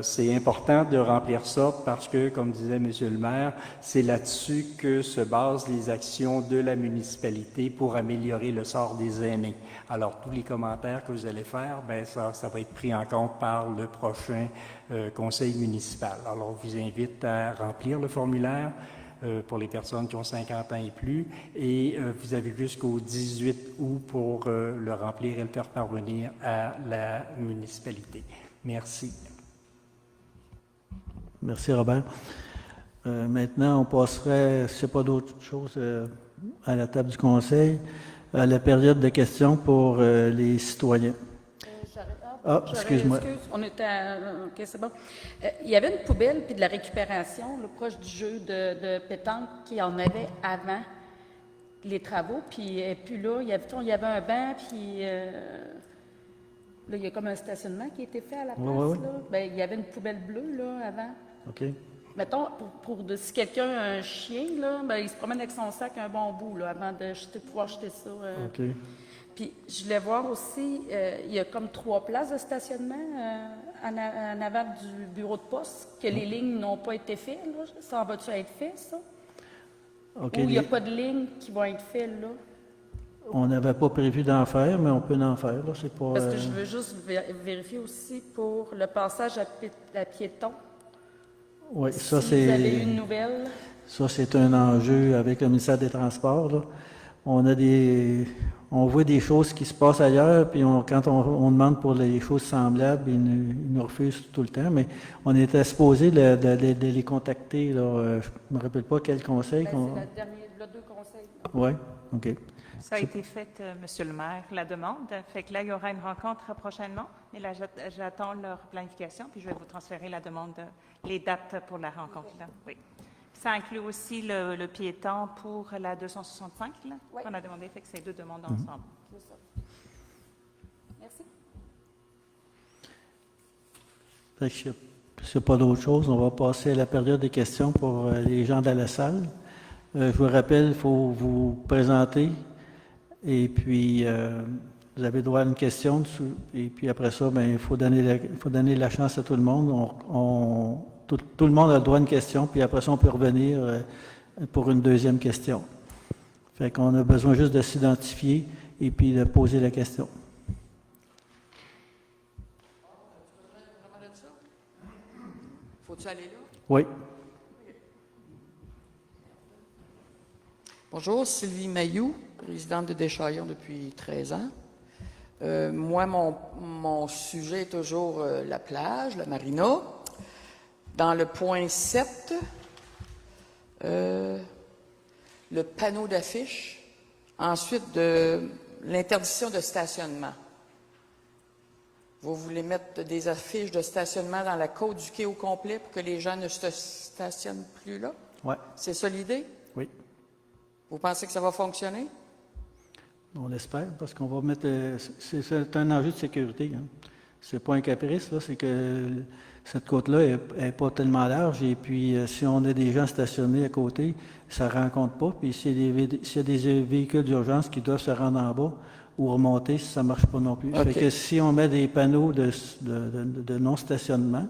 C'est important de remplir ça parce que, comme disait Monsieur le maire, c'est là-dessus que se basent les actions de la municipalité pour améliorer le sort des aînés. Alors, tous les commentaires que vous allez faire, ben ça va être pris en compte par le prochain conseil municipal. Alors, je vous invite à remplir le formulaire pour les personnes qui ont 50 ans et plus, et vous avez jusqu'au 18 août pour le remplir et le faire parvenir à la municipalité. Merci. Merci, Robert. Maintenant, on passerait, si pas d'autres choses, à la table du conseil, à la période de questions pour les citoyens. Excuse-moi. On était OK, c'est bon. Il y avait une poubelle puis de la récupération là, proche du jeu de pétanque qu'il y en avait avant les travaux. Puis là, il y avait un banc, puis là, il y a comme un stationnement qui a été fait à la place. Oui. Là. Bien, il y avait une poubelle bleue là, avant. OK. Mettons, si quelqu'un a un chien, là, ben, il se promène avec son sac un bon bout là, avant de pouvoir jeter ça. OK. Puis, je voulais voir aussi, il y a comme 3 places de stationnement en avant du bureau de poste, que les lignes n'ont pas été faites. Là. Ça va-tu être fait, ça? Okay, ou il n'y a pas de lignes qui vont être faites, là? On n'avait pas prévu d'en faire, mais on peut en faire. Là. C'est pas, Parce que je veux juste vérifier aussi pour le passage à piéton. Oui, si ça, vous avez une nouvelle. Ça, c'est un enjeu avec le ministère des Transports. Là. On voit des choses qui se passent ailleurs, puis quand on demande pour les choses semblables, ils nous refusent tout le temps, mais on était supposé de les contacter. Là. Je ne me rappelle pas quel conseil. C'est le 2 conseils. Oui, OK. Ça a été fait, Monsieur le maire, la demande. Fait que là, il y aura une rencontre prochainement. Et là, j'attends leur planification, puis je vais vous transférer la demande, les dates pour la rencontre. Là. Oui. Ça inclut aussi le piéton pour la 265, là, oui. qu'on a demandé. Fait que c'est 2 demandes ensemble. C'est ça. Merci. Fait que s'il n'y a pas d'autre chose, on va passer à la période des questions pour les gens de la salle. Je vous rappelle, il faut vous présenter et puis Vous avez droit à une question, et puis après ça, ben, il faut donner la chance à tout le monde. Tout le monde a le droit à une question, puis après ça, on peut revenir pour une deuxième question. Fait qu'on a besoin juste de s'identifier et puis de poser la question. Faut-tu aller là? Oui. Bonjour, Sylvie Mailloux, présidente de Deschaillons depuis 13 ans. Moi, mon sujet est toujours la plage, la marina. Dans le point 7, le panneau d'affiche. Ensuite, de l'interdiction de stationnement. Vous voulez mettre des affiches de stationnement dans la côte du quai au complet pour que les gens ne se stationnent plus là? Oui. C'est ça l'idée? Oui. Vous pensez que ça va fonctionner? On l'espère, parce qu'on va mettre... c'est un enjeu de sécurité. Hein. C'est pas un caprice, là, c'est que cette côte-là n'est pas tellement large, et puis si on a des gens stationnés à côté, ça ne rencontre pas. Puis s'il y a des véhicules d'urgence qui doivent se rendre en bas ou remonter, ça ne marche pas non plus. Okay. Fait que si on met des panneaux de non-stationnement,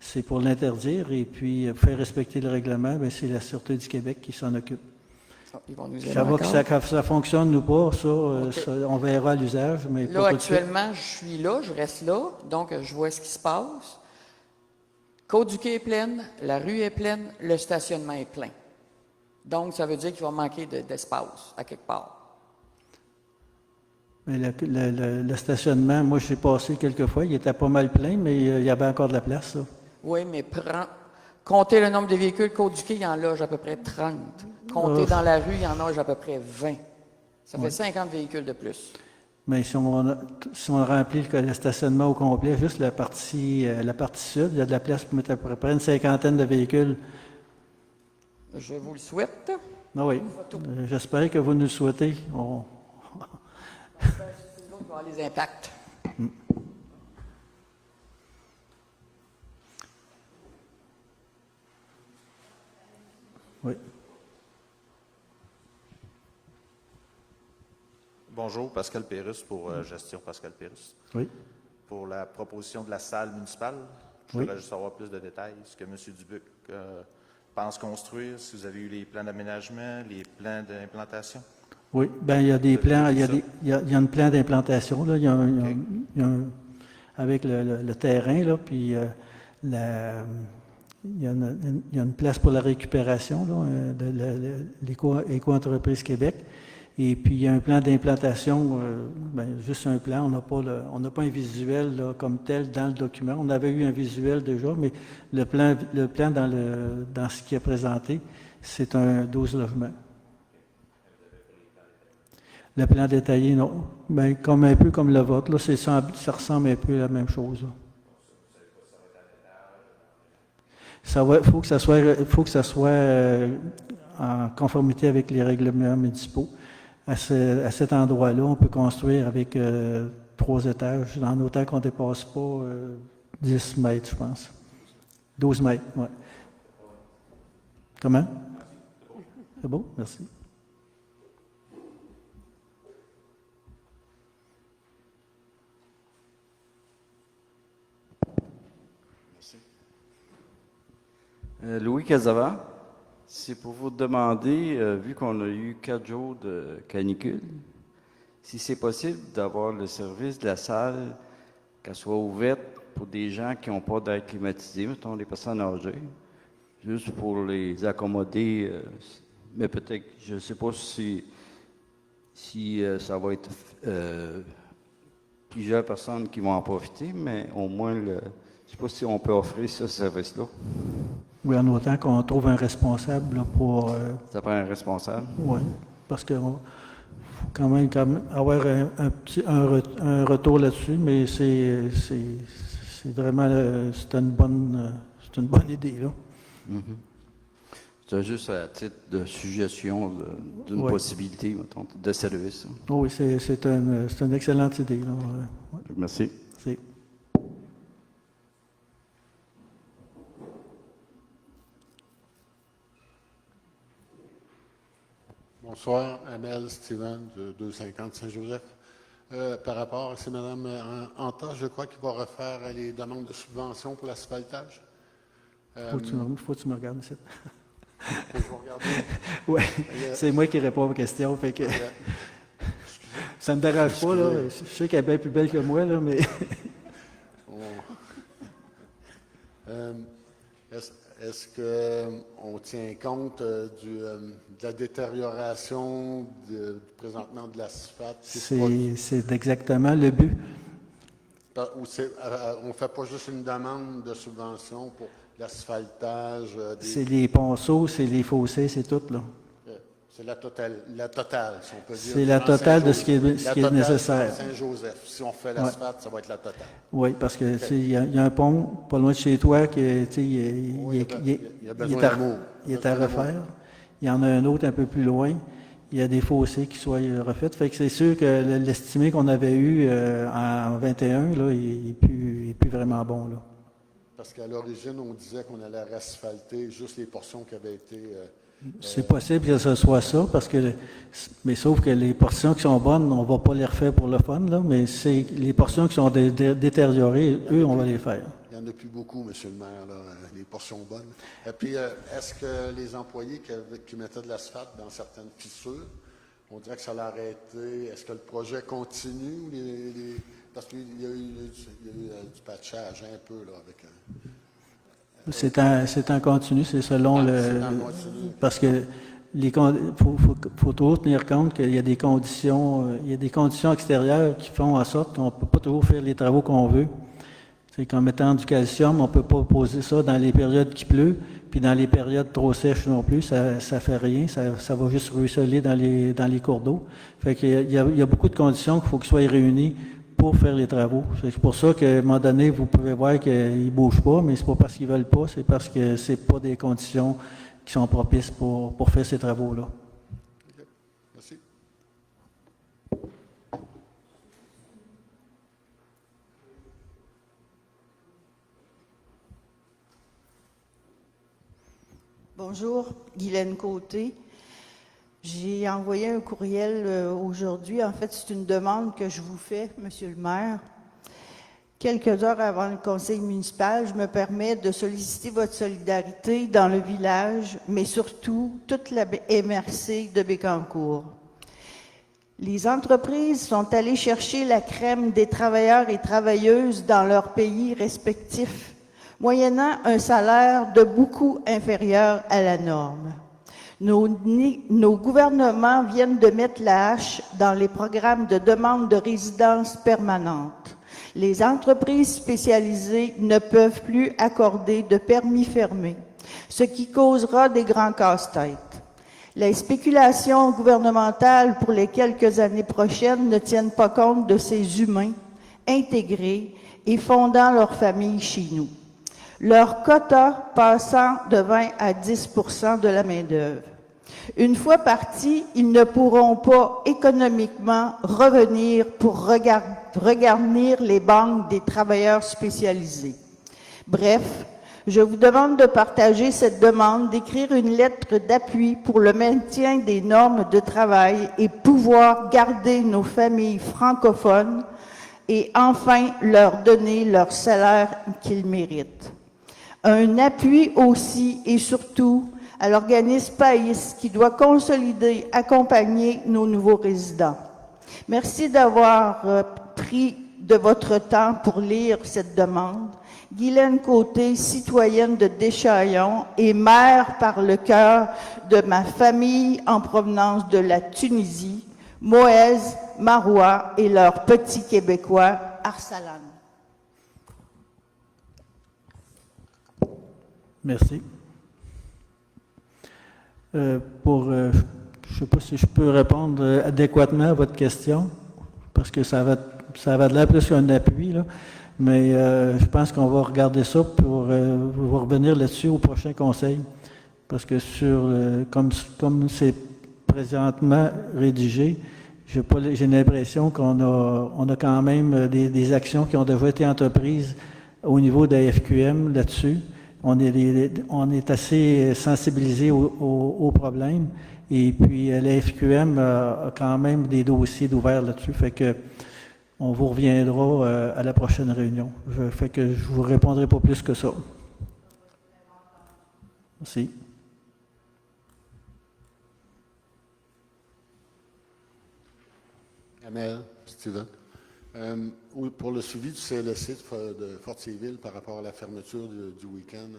c'est pour l'interdire, et puis faire respecter le règlement, bien, c'est la Sûreté du Québec qui s'en occupe. Ils vont nous aider Savoir encore. que ça fonctionne ou pas, ça, OK. ça, on verra à l'usage, mais Là, pas tout de suite. actuellement, je suis là, je reste là, donc je vois ce qui se passe. Côte du quai est pleine, la rue est pleine, le stationnement est plein. Donc, ça veut dire qu'il va manquer d'espace à quelque part. Mais le stationnement, moi, je suis passé quelques fois, il était pas mal plein, mais il y avait encore de la place, là. Oui, mais comptez le nombre de véhicules Côte du quai, il y en loge à peu près 30. Comptez dans la rue, il y en loge à peu près 20. Ça fait 50 véhicules de plus. Mais si on remplit le stationnement au complet, juste la partie sud, il y a de la place pour mettre à peu près une cinquantaine de véhicules. Je vous le souhaite. Ah oui, j'espère que vous nous le souhaitez. C'est nous qui va avoir les impacts. Oui. Bonjour, Pascal Pérusse pour Gestion Pascal Pérusse. Oui. Pour la proposition de la salle municipale, je voudrais juste avoir plus de détails. Ce que M. Dubuc pense construire, si vous avez eu les plans d'aménagement, les plans d'implantation. Oui, bien, il y a des plans, il y a un plan d'implantation, là, il y a avec le terrain, là, puis il y a une place pour la récupération, là, de l'Éco-entreprise Québec. Et puis, il y a un plan d'implantation, juste un plan, on n'a pas un visuel là, comme tel dans le document. On avait eu un visuel déjà, mais le plan dans ce qui est présenté, c'est un 12 logements. Le plan détaillé, non. Ben, un peu comme le vôtre, là, ça ressemble un peu à la même chose. Il faut que ça soit en conformité avec les règlements municipaux. À cet endroit-là, on peut construire avec 3 étages, en autant qu'on ne dépasse pas 10 mètres, je pense. 12 mètres, oui. Comment? C'est beau? Merci. Louis Casava, c'est pour vous demander, vu qu'on a eu 4 jours de canicule, si c'est possible d'avoir le service de la salle, qu'elle soit ouverte pour des gens qui n'ont pas d'air climatisé, mettons les personnes âgées, juste pour les accommoder, mais peut-être, je ne sais pas si ça va être plusieurs personnes qui vont en profiter, mais au moins, je ne sais pas si on peut offrir ce service-là. Oui, en autant qu'on trouve un responsable là, pour... Ça prend un responsable? Oui, parce qu'il faut quand même avoir un retour là-dessus, mais c'est vraiment c'est une bonne idée. Là. Mm-hmm. C'est juste à titre de suggestion d'une possibilité, mettons, de service. Oui, c'est une excellente idée. Là. Ouais. Merci. Merci. Bonsoir, Amel Steven de 250 Saint-Joseph. Par rapport, c'est Mme Anta, je crois, qui va refaire les demandes de subvention pour l'asphaltage. Faut que tu me regardes ici. Je vais regarder. Oui, c'est moi qui réponds aux questions. Fait que ça ne me dérange pas. Là. Je sais qu'elle est bien plus belle que moi, là, mais... Est-ce qu'on tient compte de la détérioration présentement de l'asphalte? C'est exactement le but. On ne fait pas juste une demande de subvention pour l'asphaltage? C'est les ponceaux, c'est les fossés, c'est tout, là. C'est la totale, si on peut dire. C'est la totale de ce qui est nécessaire. Saint-Joseph. Si on fait l'asphalte, ça va être la totale. Oui, parce que il y a un pont pas loin de chez toi qui il est à refaire. Il y en a un autre un peu plus loin. Il y a des fossés qui soient refaits. Fait que c'est sûr que l'estimé qu'on avait eu en 21, là, il n'est plus vraiment bon, là. Parce qu'à l'origine, on disait qu'on allait asphalter juste les portions qui avaient été... c'est possible que ce soit ça, mais sauf que les portions qui sont bonnes, on ne va pas les refaire pour le fun, là, mais c'est les portions qui sont détériorées, eux, on va les faire. Il n'y en a plus beaucoup, M. le maire, là, les portions bonnes. Et puis, est-ce que les employés qui mettaient de l'asphalte dans certaines fissures, on dirait que ça l'a arrêté, est-ce que le projet continue? Parce qu'il y a eu du patchage un peu, là, avec... C'est en continu, c'est selon parce que faut toujours tenir compte qu'il y a des conditions, extérieures qui font en sorte qu'on ne peut pas toujours faire les travaux qu'on veut. C'est qu'en mettant du calcium, on ne peut pas poser ça dans les périodes qui pleut, puis dans les périodes trop sèches non plus, ça ne fait rien, ça va juste ruisseler dans les cours d'eau. Fait qu'il y a beaucoup de conditions qu'il faut qu'ils soient réunies pour faire les travaux. C'est pour ça qu'à un moment donné, vous pouvez voir qu'ils ne bougent pas, mais ce n'est pas parce qu'ils ne veulent pas, c'est parce que ce n'est pas des conditions qui sont propices pour faire ces travaux-là. Okay. Merci. Bonjour, Guylaine Côté. J'ai envoyé un courriel aujourd'hui. En fait, c'est une demande que je vous fais, Monsieur le maire. Quelques heures avant le conseil municipal, je me permets de solliciter votre solidarité dans le village, mais surtout toute la MRC de Bécancour. Les entreprises sont allées chercher la crème des travailleurs et travailleuses dans leurs pays respectifs, moyennant un salaire de beaucoup inférieur à la norme. Nos gouvernements viennent de mettre la hache dans les programmes de demande de résidence permanente. Les entreprises spécialisées ne peuvent plus accorder de permis fermé, ce qui causera des grands casse-têtes. Les spéculations gouvernementales pour les quelques années prochaines ne tiennent pas compte de ces humains intégrés et fondant leur famille chez nous. Leur quota passant de 20 à 10 % de la main-d'œuvre. Une fois partis, ils ne pourront pas économiquement revenir pour regarnir les banques des travailleurs spécialisés. Bref, je vous demande de partager cette demande, d'écrire une lettre d'appui pour le maintien des normes de travail et pouvoir garder nos familles francophones et enfin leur donner leur salaire qu'ils méritent. Un appui aussi et surtout à l'organisme PAIS qui doit consolider, accompagner nos nouveaux résidents. Merci d'avoir pris de votre temps pour lire cette demande. Guylaine Côté, citoyenne de Deschaillons et mère par le cœur de ma famille en provenance de la Tunisie, Moez, Marois et leur petit Québécois, Arsalan. Merci. Je ne sais pas si je peux répondre adéquatement à votre question, parce que ça va de l'air plus qu'un appui, là. Mais je pense qu'on va regarder ça pour revenir là-dessus au prochain conseil. Parce que comme c'est présentement rédigé, j'ai l'impression qu'on a quand même des actions qui ont déjà été entreprises au niveau de la FQM là-dessus. On est assez sensibilisé au problème. Et puis, la FQM a quand même des dossiers d'ouvert là-dessus. Fait que on vous reviendra à la prochaine réunion. Fait que je ne vous répondrai pas plus que ça. Merci. Amel, Steven. Pour le suivi du CLSC de Fortierville par rapport à la fermeture du week-end,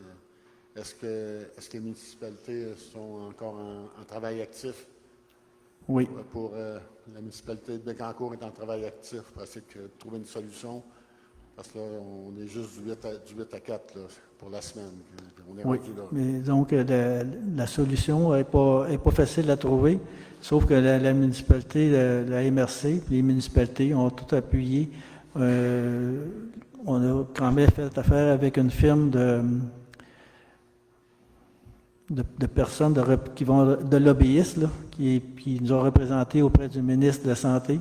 est-ce que les municipalités sont encore en travail actif? Oui. Pour la municipalité de Bécancour est en travail actif pour essayer de trouver une solution. Parce que là, on est juste du 8 à 4 là, pour la semaine. On est Oui, rendu là. mais donc la solution n'est pas facile à trouver, sauf que la municipalité, la MRC, les municipalités ont tout appuyé. On a quand même fait affaire avec une firme de personnes qui vont de lobbyistes là, qui nous ont représentés auprès du ministre de la Santé.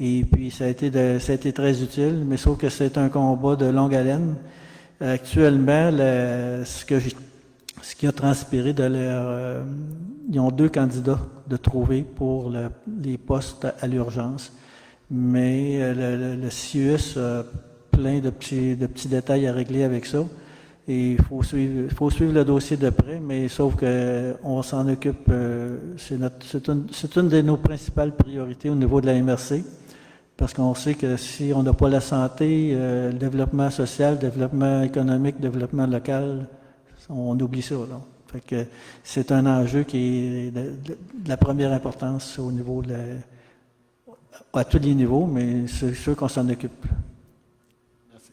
Et puis, ça a été très utile, mais sauf que c'est un combat de longue haleine. Actuellement, ce qui a transpiré de ils ont 2 candidats de trouver pour les postes à l'urgence. Mais le CIUS a plein de petits détails à régler avec ça. Et il faut suivre le dossier de près, mais sauf qu'on s'en occupe. C'est une de nos principales priorités au niveau de la MRC. Parce qu'on sait que si on n'a pas la santé, le développement social, le développement économique, le développement local, on oublie ça. Là. Fait que c'est un enjeu qui est de la première importance au niveau à tous les niveaux, mais c'est sûr qu'on s'en occupe. Merci.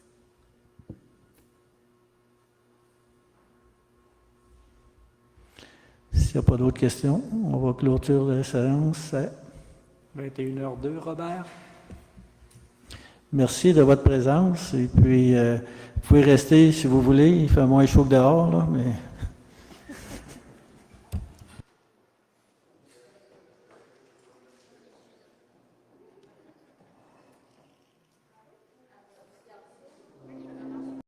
S'il n'y a pas d'autres questions, on va clôturer la séance à 21h02, Robert. Merci de votre présence. Et puis, vous pouvez rester si vous voulez. Il fait moins chaud que dehors, là, mais